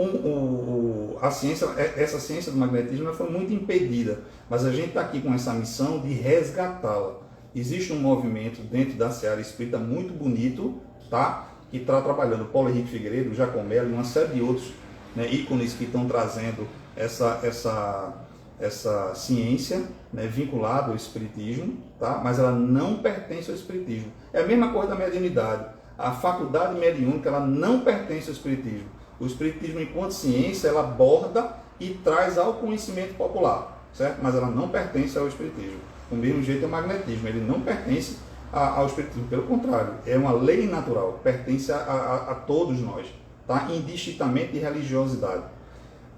essa ciência do magnetismo foi muito impedida, mas a gente está aqui com essa missão de resgatá-la. Existe um movimento dentro da Seara Espírita muito bonito, tá? Que está trabalhando Paulo Henrique Figueiredo, Giacomelli e uma série de outros, né, ícones que estão trazendo essa ciência, né, vinculada ao Espiritismo, tá? Mas ela não pertence ao Espiritismo. É a mesma coisa da mediunidade. A faculdade mediúnica ela não pertence ao Espiritismo. O Espiritismo, enquanto ciência, ela aborda e traz ao conhecimento popular, certo? Mas ela não pertence ao Espiritismo. Do mesmo jeito é o magnetismo, ele não pertence ao Espiritismo, pelo contrário, é uma lei natural, pertence a todos nós, tá? Indistintamente de religiosidade.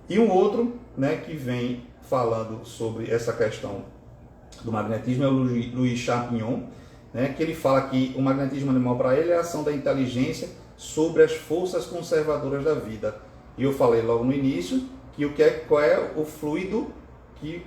E um outro, né, que vem falando sobre essa questão do magnetismo é o Louis Champignon, né, que ele fala que o magnetismo animal para ele é a ação da inteligência sobre as forças conservadoras da vida. E eu falei logo no início que qual é o fluido que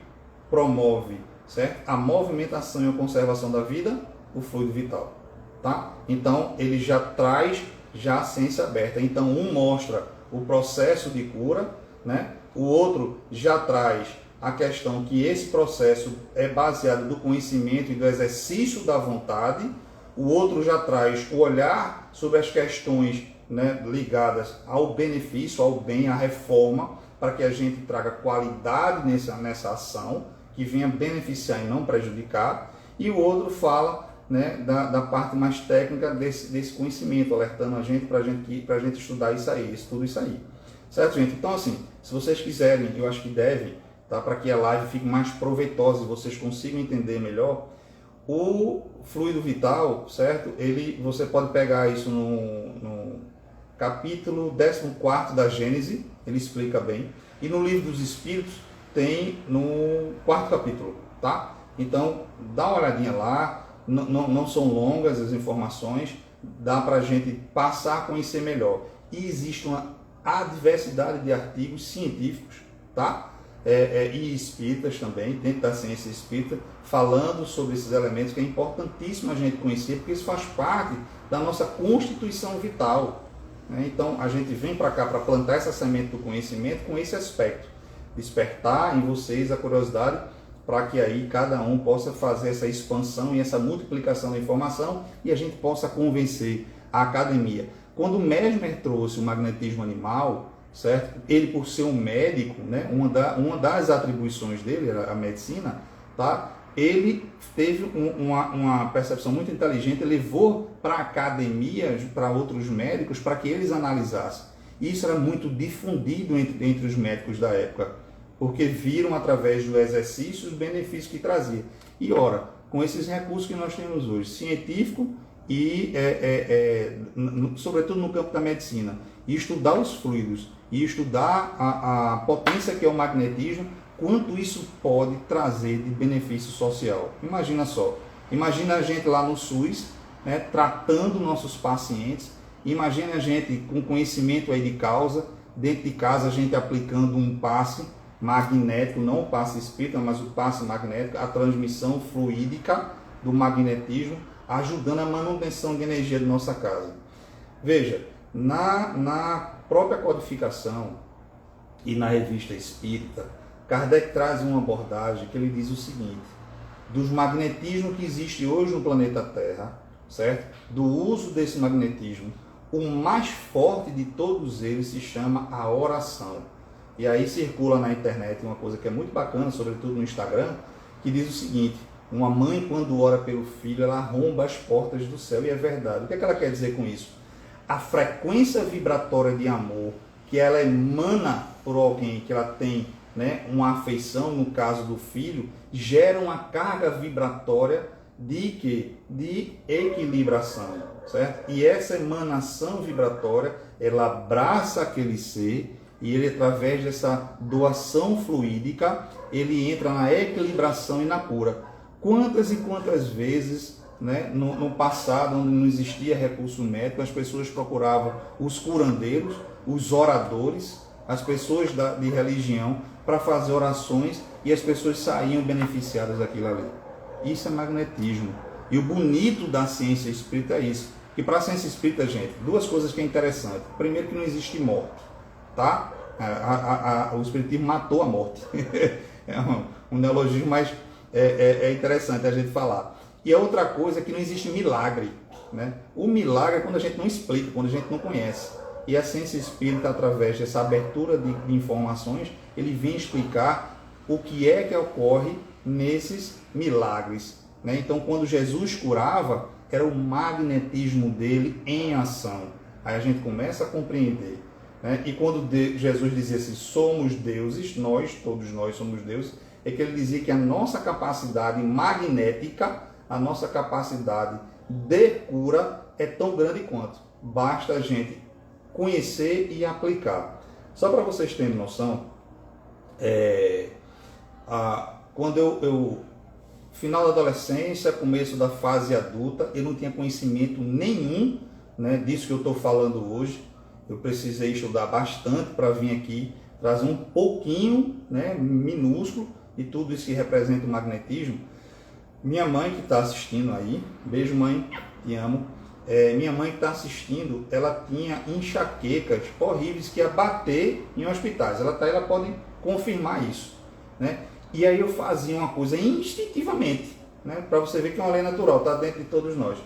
promove, certo, a movimentação e a conservação da vida? O fluido vital, tá? Então ele já traz a ciência aberta. Então um mostra o processo de cura, né? O outro já traz a questão que esse processo é baseado no conhecimento e do exercício da vontade. O outro já traz o olhar sobre as questões, né, ligadas ao benefício, ao bem, à reforma, para que a gente traga qualidade nessa ação, que venha beneficiar e não prejudicar. E o outro fala, né, da parte mais técnica desse conhecimento, alertando a gente para a gente estudar isso aí, tudo isso aí. Certo, gente? Então, assim, se vocês quiserem, eu acho que devem, tá, para que a live fique mais proveitosa e vocês consigam entender melhor, o fluido vital, certo? Você pode pegar isso no capítulo 14 da Gênesis, ele explica bem. E no livro dos Espíritos tem no 4º capítulo, tá? Então, dá uma olhadinha lá, não são longas as informações, dá para a gente passar a conhecer melhor. E existe a diversidade de artigos científicos, tá? E espíritas também, dentro da ciência espírita, falando sobre esses elementos que é importantíssimo a gente conhecer, porque isso faz parte da nossa constituição vital, né? Então, a gente vem para cá para plantar essa semente do conhecimento com esse aspecto, despertar em vocês a curiosidade, para que aí cada um possa fazer essa expansão e essa multiplicação da informação e a gente possa convencer a academia. Quando o Mesmer trouxe o magnetismo animal, certo? Ele, por ser um médico, né? uma das atribuições dele era a medicina, tá? Ele teve uma percepção muito inteligente, levou para a academia, para outros médicos, para que eles analisassem. Isso era muito difundido entre os médicos da época, porque viram através do exercício os benefícios que trazia. E ora, com esses recursos que nós temos hoje, científico e sobretudo no campo da medicina, e estudar os fluidos, e estudar a potência que é o magnetismo, quanto isso pode trazer de benefício social. Imagina só, imagina a gente lá no SUS, né, tratando nossos pacientes, imagina a gente com conhecimento aí de causa, dentro de casa a gente aplicando um passe magnético, não o passe espírita, mas o passe magnético, a transmissão fluídica do magnetismo, ajudando a manutenção de energia de nossa casa. Veja, na própria codificação e na revista espírita, Kardec traz uma abordagem que ele diz o seguinte: dos magnetismos que existe hoje no planeta Terra, certo? Do uso desse magnetismo, o mais forte de todos eles se chama a oração. E aí circula na internet uma coisa que é muito bacana, sobretudo no Instagram, que diz o seguinte: uma mãe, quando ora pelo filho, ela arromba as portas do céu. E é verdade. O que ela quer dizer com isso? A frequência vibratória de amor que ela emana por alguém que ela tem, né, uma afeição, no caso do filho, gera uma carga vibratória de quê? De equilibração, certo? E essa emanação vibratória, ela abraça aquele ser, e ele, através dessa doação fluídica, ele entra na equilibração e na cura. Quantas e quantas vezes, né, no passado, onde não existia recurso médico, as pessoas procuravam os curandeiros, os oradores, as pessoas de religião, para fazer orações, e as pessoas saíam beneficiadas daquilo ali. Isso é magnetismo. E o bonito da ciência espírita é isso. Que para a ciência espírita, gente, duas coisas que é interessante. Primeiro, que não existe morte. Tá? O espiritismo matou a morte. É um neologismo, mas é interessante a gente falar. E a outra coisa é que não existe milagre, né? O milagre é quando a gente não explica, quando a gente não conhece. E a ciência espírita, através dessa abertura de informações, ele vem explicar o que é que ocorre nesses milagres, né? Então, quando Jesus curava, era o magnetismo dele em ação. Aí a gente começa a compreender. E quando Jesus dizia assim, somos deuses, todos nós somos deuses, é que ele dizia que a nossa capacidade magnética, a nossa capacidade de cura é tão grande quanto. Basta a gente conhecer e aplicar. Só para vocês terem noção, quando eu final da adolescência, começo da fase adulta, eu não tinha conhecimento nenhum, né, disso que eu estou falando hoje. Eu precisei estudar bastante para vir aqui trazer um pouquinho, né, minúsculo, de tudo isso que representa o magnetismo. Minha mãe que está assistindo aí, beijo mãe, te amo. Minha mãe que está assistindo, ela tinha enxaquecas horríveis que ia bater em hospitais. Ela pode confirmar isso, né? E aí eu fazia uma coisa instintivamente, né, para você ver que é uma lei natural, está dentro de todos nós.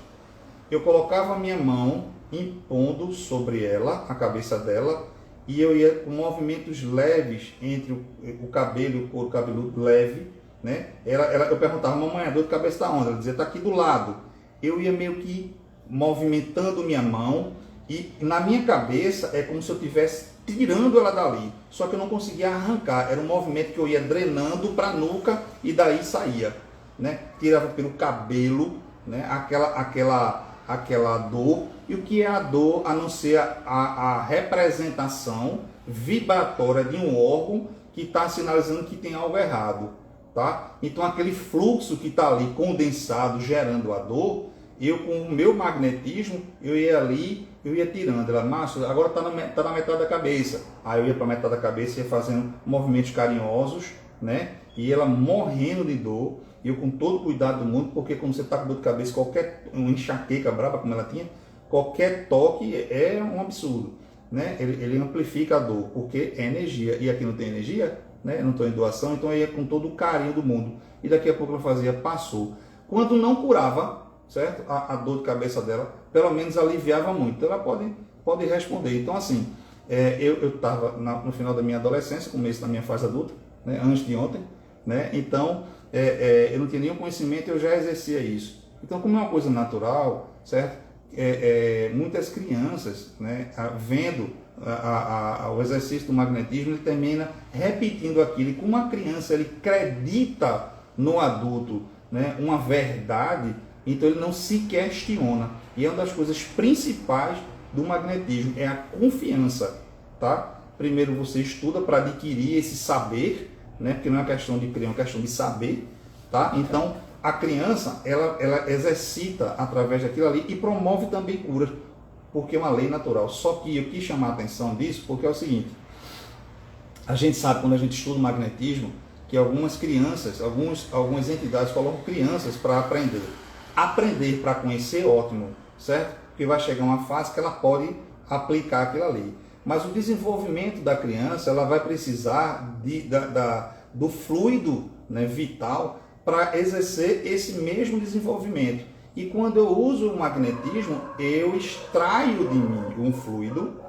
Eu colocava a minha mão impondo sobre ela, a cabeça dela, e eu ia com movimentos leves entre o cabelo e o couro cabeludo leve, né? Eu perguntava, mamãe, a dor de cabeça está onde? Ela dizia, está aqui do lado. Eu ia meio que movimentando minha mão, e na minha cabeça é como se eu estivesse tirando ela dali, só que eu não conseguia arrancar. Era um movimento que eu ia drenando para a nuca e daí saía, né? Tirava pelo cabelo, né? aquela dor. E o que é a dor, a não ser a representação vibratória de um órgão que está sinalizando que tem algo errado, tá? Então aquele fluxo que está ali condensado, gerando a dor, eu com o meu magnetismo, eu ia ali, eu ia tirando. Ela, Márcio, agora está na metade da cabeça. Aí eu ia para a metade da cabeça e ia fazendo movimentos carinhosos, né? E ela morrendo de dor, e eu com todo o cuidado do mundo, porque quando você está com dor de cabeça, qualquer enxaqueca braba como ela tinha, qualquer toque é um absurdo, né? Ele amplifica a dor, porque é energia, e aqui não tem energia, né? Eu não estou em doação, então eu ia com todo o carinho do mundo. E daqui a pouco ela fazia, passou. Quando não curava, certo? A dor de cabeça dela, pelo menos aliviava muito. Ela pode responder. Então, assim, eu estava no final da minha adolescência, começo da minha fase adulta, né? Antes de ontem, né? Então, eu não tinha nenhum conhecimento, eu já exercia isso. Então, como é uma coisa natural, certo? Muitas crianças, né, vendo o exercício do magnetismo, ele termina repetindo aquilo. E como a criança ele acredita no adulto, né, uma verdade, então ele não se questiona. E é uma das coisas principais do magnetismo, é a confiança, tá? Primeiro você estuda para adquirir esse saber, né? Porque não é uma questão de criar, é uma questão de saber, tá? Então a criança ela exercita através daquilo ali e promove também cura, porque é uma lei natural. Só que eu quis chamar a atenção disso porque é o seguinte: a gente sabe, quando a gente estuda o magnetismo, que algumas crianças, algumas entidades colocam crianças para aprender. Aprender para conhecer, ótimo, certo? Porque vai chegar uma fase que ela pode aplicar aquilo ali. Mas o desenvolvimento da criança, ela vai precisar do fluido, né, vital para exercer esse mesmo desenvolvimento. E quando eu uso o magnetismo, eu extraio de mim um fluido,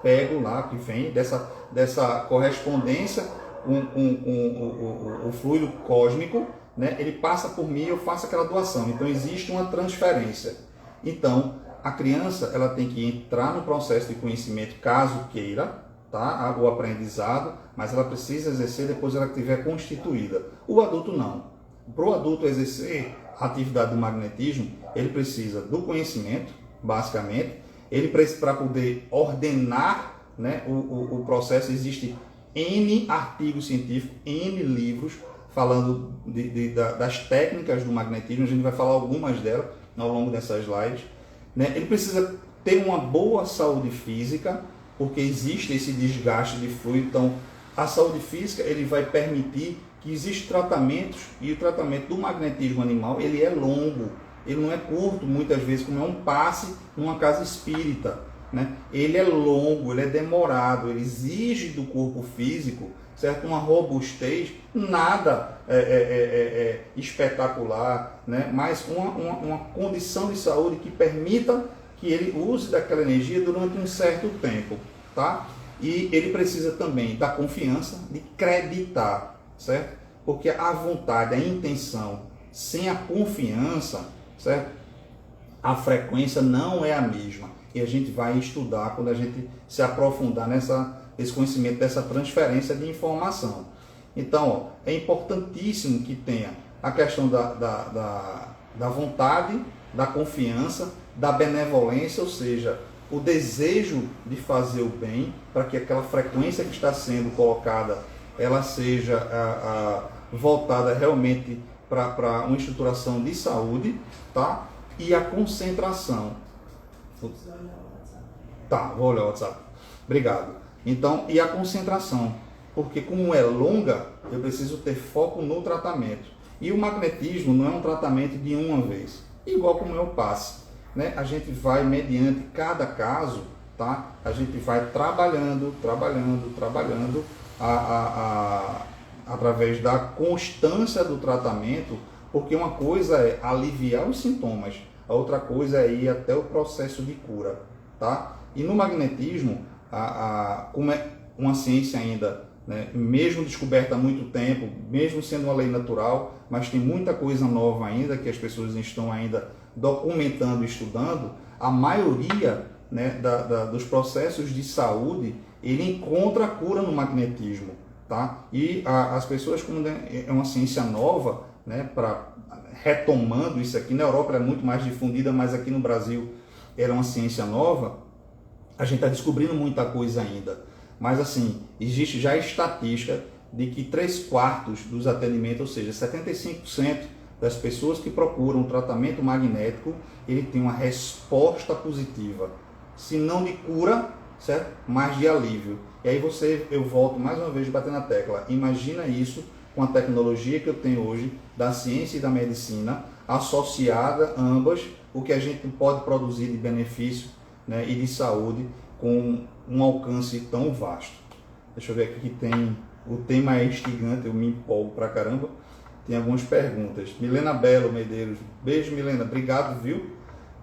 pego lá, que vem dessa correspondência com o fluido cósmico, né? Ele passa por mim, eu faço aquela doação. Então existe uma transferência. Então a criança ela tem que entrar no processo de conhecimento, caso queira, tá? O aprendizado, mas ela precisa exercer depois que ela estiver constituída. O adulto não. Para o adulto exercer a atividade do magnetismo, ele precisa do conhecimento, basicamente. Ele precisa, para poder ordenar, né, o processo, existe N artigos científicos, N livros falando das técnicas do magnetismo. A gente vai falar algumas delas ao longo dessas lives, né? Ele precisa ter uma boa saúde física, porque existe esse desgaste de fluido. Então, a saúde física ele vai permitir que existem tratamentos, e o tratamento do magnetismo animal ele é longo, ele não é curto muitas vezes, como é um passe numa casa espírita, né? Ele é longo, ele é demorado, ele exige do corpo físico, certo? Uma robustez, nada espetacular, né? Mas uma condição de saúde que permita que ele use daquela energia durante um certo tempo, tá? E ele precisa também da confiança, de acreditar, certo? Porque a vontade, a intenção, sem a confiança, certo? A frequência não é a mesma. E a gente vai estudar quando a gente se aprofundar nesse conhecimento dessa transferência de informação. Então, ó, é importantíssimo que tenha a questão da vontade, da confiança, da benevolência, ou seja, o desejo de fazer o bem, para que aquela frequência que está sendo colocada, ela seja voltada realmente para uma estruturação de saúde, tá? E a concentração. Tá, vou olhar o WhatsApp. Obrigado. Então, e a concentração, porque como é longa, eu preciso ter foco no tratamento. E o magnetismo não é um tratamento de uma vez, igual como é o passe, né? A gente vai, mediante cada caso, tá? A gente vai trabalhando através da constância do tratamento, porque uma coisa é aliviar os sintomas, a outra coisa é ir até o processo de cura, tá? E no magnetismo, como é uma ciência ainda, né, mesmo descoberta há muito tempo, mesmo sendo uma lei natural, mas tem muita coisa nova ainda que as pessoas estão ainda documentando e estudando, a maioria, né, dos processos de saúde, ele encontra a cura no magnetismo, tá? E as pessoas, como é uma ciência nova, né, retomando isso aqui. Na Europa ela é muito mais difundida, mas aqui no Brasil ela é uma ciência nova. A gente está descobrindo muita coisa ainda. Mas assim, existe já estatística de que 3/4 dos atendimentos, ou seja, 75% das pessoas que procuram tratamento magnético, ele tem uma resposta positiva. Se não de cura, certo? Mas de alívio. E aí eu volto mais uma vez bater na tecla. Imagina isso com a tecnologia que eu tenho hoje, da ciência e da medicina, associada ambas, o que a gente pode produzir de benefício, né, e de saúde com um alcance tão vasto. Deixa eu ver aqui que tem... O tema é instigante, eu me empolgo pra caramba. Tem algumas perguntas. Milena Belo Medeiros. Beijo, Milena. Obrigado, viu,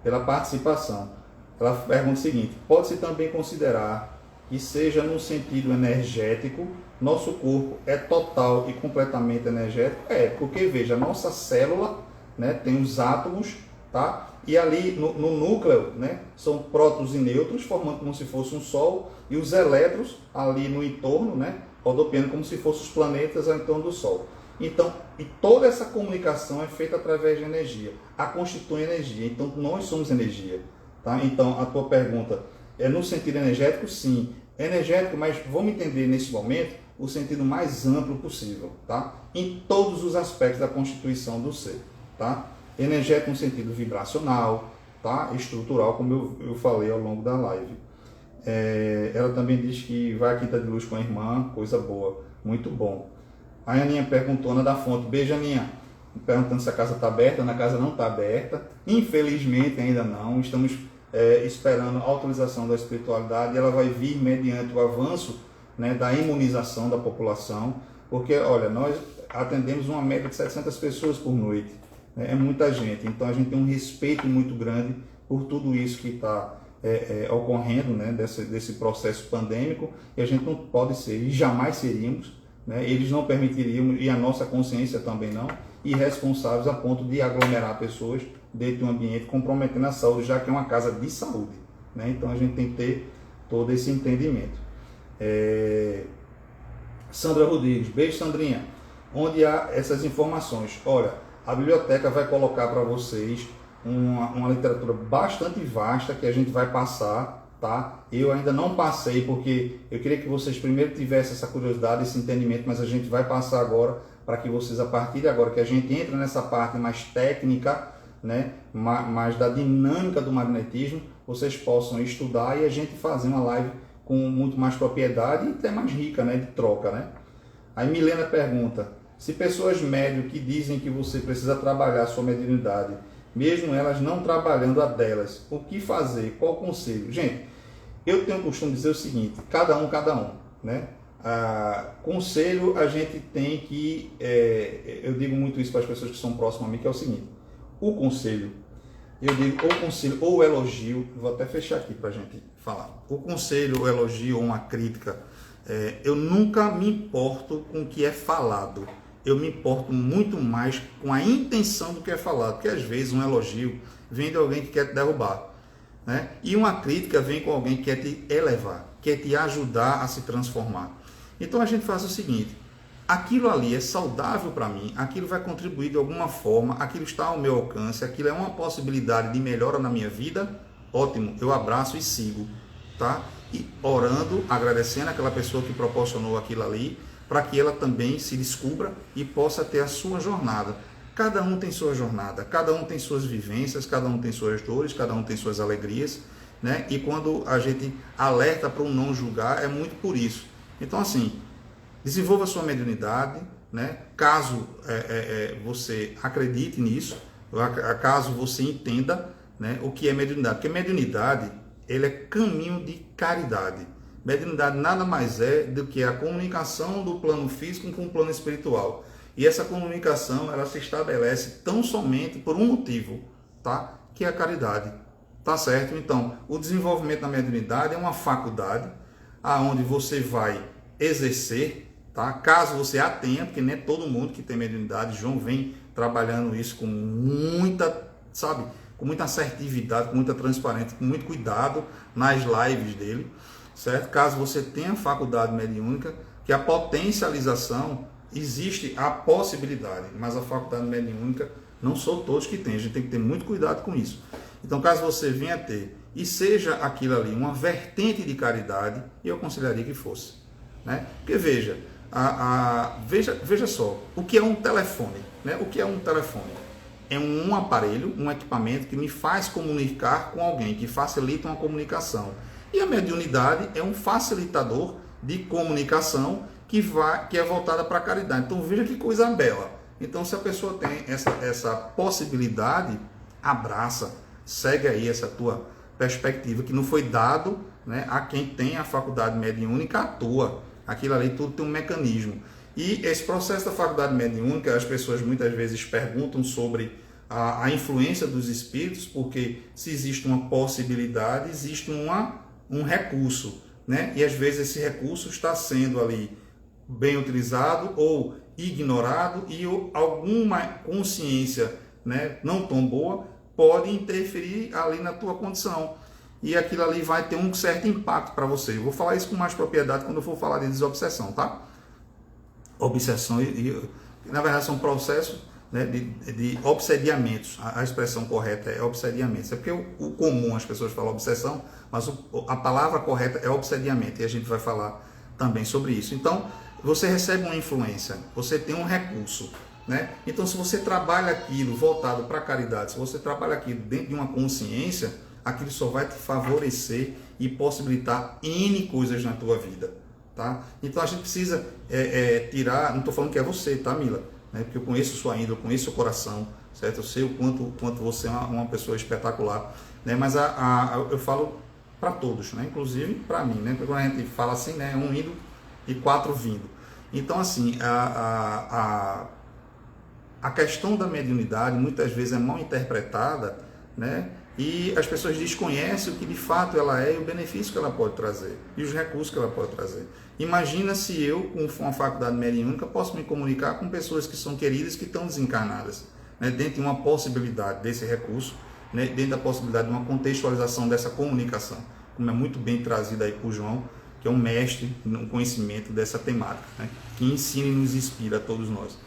pela participação. Ela pergunta o seguinte: pode-se também considerar que seja no sentido energético, nosso corpo é total e completamente energético? É, porque veja, a nossa célula, né, tem os átomos, tá? E ali no núcleo, né, são prótons e nêutrons, formando como se fosse um Sol, e os elétrons ali no entorno, né, rodopiando como se fossem os planetas ao entorno do Sol. Então, e toda essa comunicação é feita através de energia. A constitui energia. Então, nós somos energia. Tá? Então, a tua pergunta é no sentido energético? Sim. Energético, mas vamos entender nesse momento o sentido mais amplo possível. Tá? Em todos os aspectos da constituição do ser. Tá? Energético no sentido vibracional, tá? Estrutural, como eu falei ao longo da live. Ela também diz que vai à Quinta de Luz com a irmã, coisa boa, muito bom. A Aninha perguntou, Ana da Fonte, beijo, Aninha, perguntando se a casa está aberta. Na casa não está aberta, infelizmente ainda não, estamos esperando a autorização da espiritualidade, e ela vai vir mediante o avanço, né, da imunização da população, porque, olha, nós atendemos uma média de 700 pessoas por noite, né, é muita gente, então a gente tem um respeito muito grande por tudo isso que está ocorrendo, né, desse processo pandêmico, e a gente não pode ser, e jamais seríamos, né, eles não permitiriam, e a nossa consciência também não, irresponsáveis a ponto de aglomerar pessoas dentro de um ambiente comprometendo a saúde, já que é uma casa de saúde, né? Então a gente tem que ter todo esse entendimento. Sandra Rodrigues, beijo, Sandrinha. Onde há essas informações? Olha, a biblioteca vai colocar para vocês uma literatura bastante vasta que a gente vai passar, tá? Eu ainda não passei porque eu queria que vocês primeiro tivessem essa curiosidade, esse entendimento, mas a gente vai passar agora para que vocês, a partir de agora, que a gente entra nessa parte mais técnica, né, mais da dinâmica do magnetismo, vocês possam estudar e a gente fazer uma live com muito mais propriedade e até mais rica, né, de troca, né? Aí Milena pergunta, se pessoas médium que dizem que você precisa trabalhar a sua mediunidade, mesmo elas não trabalhando a delas, o que fazer? Qual o conselho? Gente, eu tenho o costume de dizer o seguinte, cada um, né? Conselho a gente tem que, eu digo muito isso para as pessoas que são próximas a mim, que é o seguinte, o conselho, eu digo ou conselho ou elogio, vou até fechar aqui para a gente falar, o conselho, o elogio ou uma crítica, eu nunca me importo com o que é falado, eu me importo muito mais com a intenção do que é falado, porque às vezes um elogio vem de alguém que quer te derrubar, né? E uma crítica vem com alguém que quer te elevar, quer te ajudar a se transformar. Então a gente faz o seguinte, aquilo ali é saudável para mim, aquilo vai contribuir de alguma forma, aquilo está ao meu alcance, aquilo é uma possibilidade de melhora na minha vida, ótimo, eu abraço e sigo, tá? E orando, agradecendo aquela pessoa que proporcionou aquilo ali, para que ela também se descubra e possa ter a sua jornada. Cada um tem sua jornada, cada um tem suas vivências, cada um tem suas dores, cada um tem suas alegrias, né? E quando a gente alerta para o não julgar, é muito por isso. Então, assim, desenvolva sua mediunidade, né? Caso você acredite nisso, caso você entenda, né, o que é mediunidade. Porque mediunidade, ele é caminho de caridade. Mediunidade nada mais é do que a comunicação do plano físico com o plano espiritual. E essa comunicação, ela se estabelece tão somente por um motivo, tá? Que é a caridade. Tá certo? Então, o desenvolvimento da mediunidade é uma faculdade aonde você vai exercer, tá? Caso você a tenha, porque nem é todo mundo que tem mediunidade. João vem trabalhando isso com muita, sabe, com muita assertividade, com muita transparência, com muito cuidado nas lives dele, certo? Caso você tenha faculdade mediúnica, que a potencialização existe a possibilidade, mas a faculdade mediúnica não são todos que têm, a gente tem que ter muito cuidado com isso. Então, caso você venha a ter, e seja aquilo ali uma vertente de caridade, eu aconselharia que fosse, né? Porque veja, veja só, o que é um telefone, né? O que é um telefone? É um aparelho, um equipamento que me faz comunicar com alguém, que facilita uma comunicação. E a mediunidade é um facilitador de comunicação que é voltada para a caridade. Então veja que coisa bela. Então, se a pessoa tem essa possibilidade, abraça, segue aí essa tua perspectiva, que não foi dado, né, a quem tem a faculdade mediúnica à toa. Aquilo ali tudo tem um mecanismo. E esse processo da faculdade mediúnica, as pessoas muitas vezes perguntam sobre a influência dos espíritos, porque se existe uma possibilidade, existe um recurso, né? E às vezes esse recurso está sendo ali bem utilizado ou ignorado, e alguma consciência, né, não tão boa pode interferir ali na tua condição. E aquilo ali vai ter um certo impacto para você. Eu vou falar isso com mais propriedade quando eu for falar de desobsessão, tá? Obsessão, na verdade, são processos, né, de obsediamentos. A expressão correta é obsediamentos. É porque o comum as pessoas falam obsessão, mas a palavra correta é obsediamento. E a gente vai falar também sobre isso. Então, você recebe uma influência, você tem um recurso, né? Então, se você trabalha aquilo voltado para a caridade, se você trabalha aquilo dentro de uma consciência, aquilo só vai te favorecer e possibilitar N coisas na tua vida, tá? Então, a gente precisa tirar, não estou falando que é você, tá, Mila? Né? Porque eu conheço sua índole, eu conheço o quoração, certo? Eu sei o quanto você é uma pessoa espetacular, né? Mas eu falo para todos, né? Inclusive para mim, né? Porque quando a gente fala assim, né? Um indo e 4 vindo. Então, assim, a questão da mediunidade muitas vezes é mal interpretada, né? E as pessoas desconhecem o que de fato ela é e o benefício que ela pode trazer e os recursos que ela pode trazer. Imagina se eu, com uma faculdade mediúnica, posso me comunicar com pessoas que são queridas, que estão desencarnadas, né? Dentro de uma possibilidade desse recurso, né? Dentro da possibilidade de uma contextualização dessa comunicação, como é muito bem trazido aí por João, que é um mestre no conhecimento dessa temática, né? Que ensina e nos inspira a todos nós.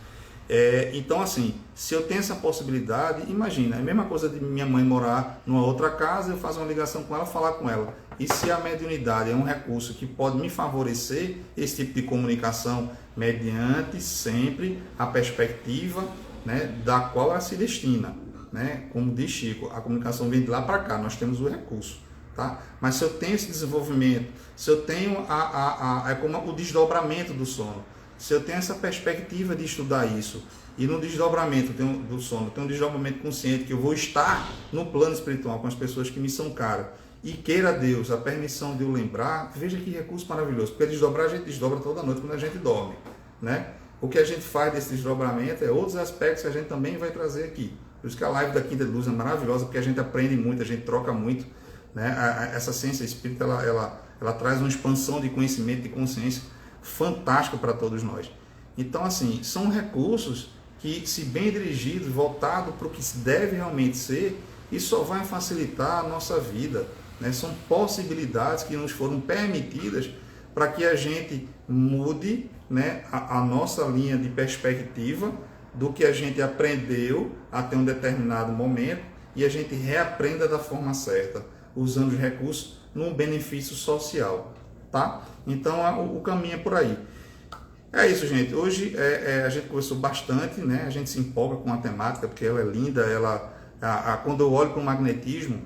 Então, assim, se eu tenho essa possibilidade, imagina, é a mesma coisa de minha mãe morar numa outra casa, eu fazer uma ligação com ela, falar com ela. E se a mediunidade é um recurso que pode me favorecer esse tipo de comunicação, mediante sempre a perspectiva, né, da qual ela se destina, né? Como diz Chico, a comunicação vem de lá para cá, nós temos o recurso. Tá? Mas se eu tenho esse desenvolvimento, se eu tenho é como o desdobramento do sono, se eu tenho essa perspectiva de estudar isso, e no desdobramento do sono, tem um desdobramento consciente, que eu vou estar no plano espiritual com as pessoas que me são caras, e queira Deus a permissão de eu lembrar, veja que recurso maravilhoso, porque desdobrar a gente desdobra toda noite quando a gente dorme, né? O que a gente faz desse desdobramento é outros aspectos que a gente também vai trazer aqui. Por isso que a live da Quinta de Luz é maravilhosa, porque a gente aprende muito, a gente troca muito, né? Essa ciência espírita ela traz uma expansão de conhecimento, de consciência fantástica para todos nós. Então, assim, são recursos que, se bem dirigidos, voltados para o que se deve realmente ser, isso só vai facilitar a nossa vida, né? São possibilidades que nos foram permitidas para que a gente mude, né, a nossa linha de perspectiva do que a gente aprendeu até um determinado momento, e a gente reaprenda da forma certa, usando os recursos num benefício social, tá? Então o caminho é por aí. É isso, gente. Hoje a gente conversou bastante, né? A gente se empolga com a temática porque ela é linda. Quando eu olho para o magnetismo,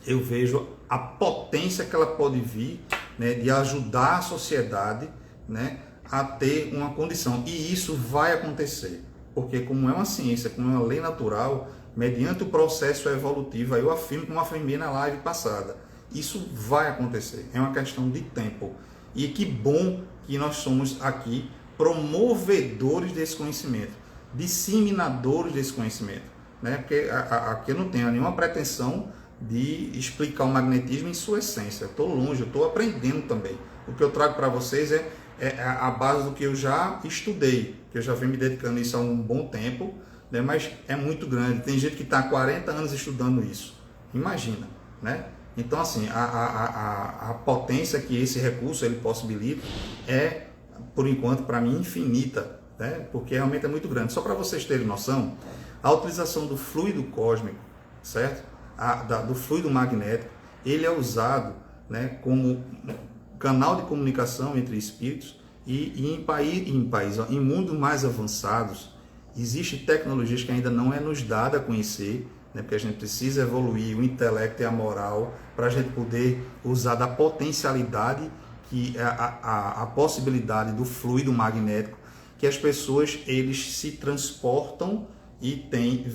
eu vejo a potência que ela pode vir, né, de ajudar a sociedade, né, a ter uma condição. E isso vai acontecer, porque como é uma ciência, como é uma lei natural, mediante o processo evolutivo, eu afirmo, como afirmei na live passada, isso vai acontecer, é uma questão de tempo. E que bom que nós somos aqui promovedores desse conhecimento, disseminadores desse conhecimento, né? Porque aqui eu não tenho nenhuma pretensão de explicar o magnetismo em sua essência, eu estou longe, eu estou aprendendo também. O que eu trago para vocês é a base do que eu já estudei, que eu já venho me dedicando a isso há um bom tempo, né? Mas é muito grande, tem gente que está há 40 anos estudando isso, imagina, né? Então, assim, a potência que esse recurso ele possibilita é, por enquanto, para mim, infinita, né? Porque realmente é muito grande. Só para vocês terem noção, a utilização do fluido cósmico, certo? Do fluido magnético, ele é usado, né, como canal de comunicação entre espíritos e em mundos mais avançados, existem tecnologias que ainda não é nos dada a conhecer, né, porque a gente precisa evoluir o intelecto e a moral para a gente poder usar da potencialidade, que a possibilidade do fluido magnético, que as pessoas eles se transportam e têm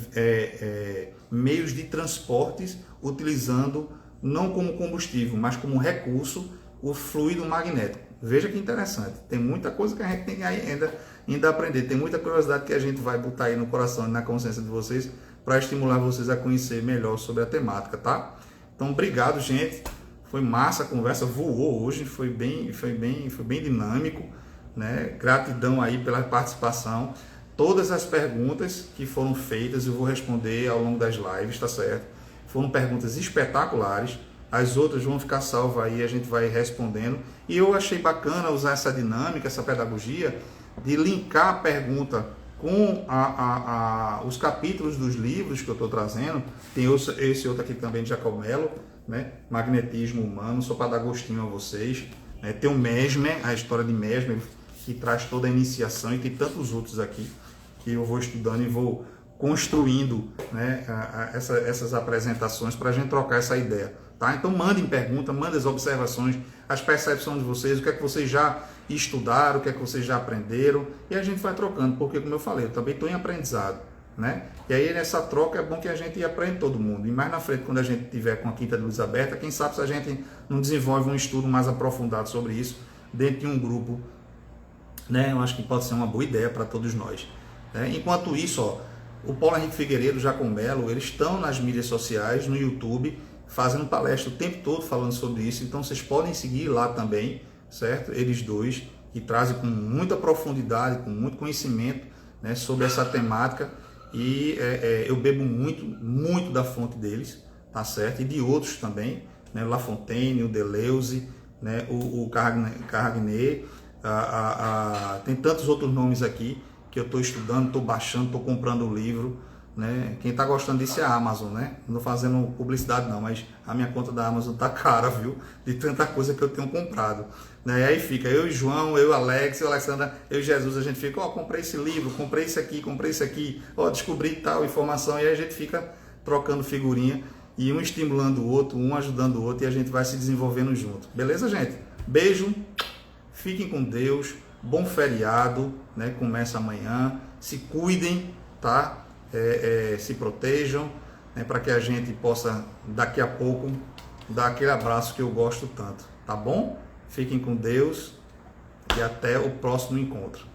meios de transportes utilizando não como combustível, mas como recurso o fluido magnético. Veja que interessante, tem muita coisa que a gente tem ainda a aprender, tem muita curiosidade que a gente vai botar aí no coração e na consciência de vocês para estimular vocês a conhecer melhor sobre a temática, tá? Então, obrigado, gente. Foi massa, a conversa voou hoje, foi bem dinâmico, né? Gratidão aí pela participação. Todas as perguntas que foram feitas eu vou responder ao longo das lives, tá certo? Foram perguntas espetaculares. As outras vão ficar salvas aí, a gente vai respondendo. E eu achei bacana usar essa dinâmica, essa pedagogia, de linkar a pergunta com os capítulos dos livros que eu estou trazendo. Tem esse outro aqui também de Jacomelo, né? Magnetismo Humano, só para dar gostinho a vocês. Tem o Mesmer, a história de Mesmer, que traz toda a iniciação, e tem tantos outros aqui que eu vou estudando e vou construindo, né, essas apresentações para a gente trocar essa ideia. Tá? Então mandem perguntas, mandem as observações, as percepções de vocês, o que é que vocês já estudaram, o que é que vocês já aprenderam, e a gente vai trocando, porque como eu falei, eu também estou em aprendizado, né? E aí nessa troca é bom que a gente aprenda todo mundo, e mais na frente, quando a gente tiver com a Quinta de Luz aberta, quem sabe se a gente não desenvolve um estudo mais aprofundado sobre isso dentro de um grupo, né? Eu acho que pode ser uma boa ideia para todos nós, né? Enquanto isso, ó, o Paulo Henrique Figueiredo, Jacomelo, eles estão nas mídias sociais, no YouTube, fazendo palestra o tempo todo falando sobre isso, então vocês podem seguir lá também, certo? Eles dois, que trazem com muita profundidade, com muito conhecimento, né, sobre essa temática, e eu bebo muito da fonte deles, tá certo? E de outros também, né, La Fontaine, o Deleuze, né, o Caragné, tem tantos outros nomes aqui que eu estou estudando, estou baixando, estou comprando o livro, né? Quem está gostando disso é a Amazon, né? Não estou fazendo publicidade não, mas a minha conta da Amazon está cara, viu? De tanta coisa que eu tenho comprado, né? E aí fica eu e João, eu e Alex, eu e Alexandra, eu e Jesus, a gente fica, comprei esse livro, comprei isso aqui, descobri tal informação, e aí a gente fica trocando figurinha, e um estimulando o outro, um ajudando o outro, e a gente vai se desenvolvendo junto. Beleza, gente? Beijo, fiquem com Deus, bom feriado, né? Começa amanhã, se cuidem, tá? Se protejam, né? Para que a gente possa, daqui a pouco, dar aquele abraço que eu gosto tanto, tá bom? Fiquem com Deus e até o próximo encontro.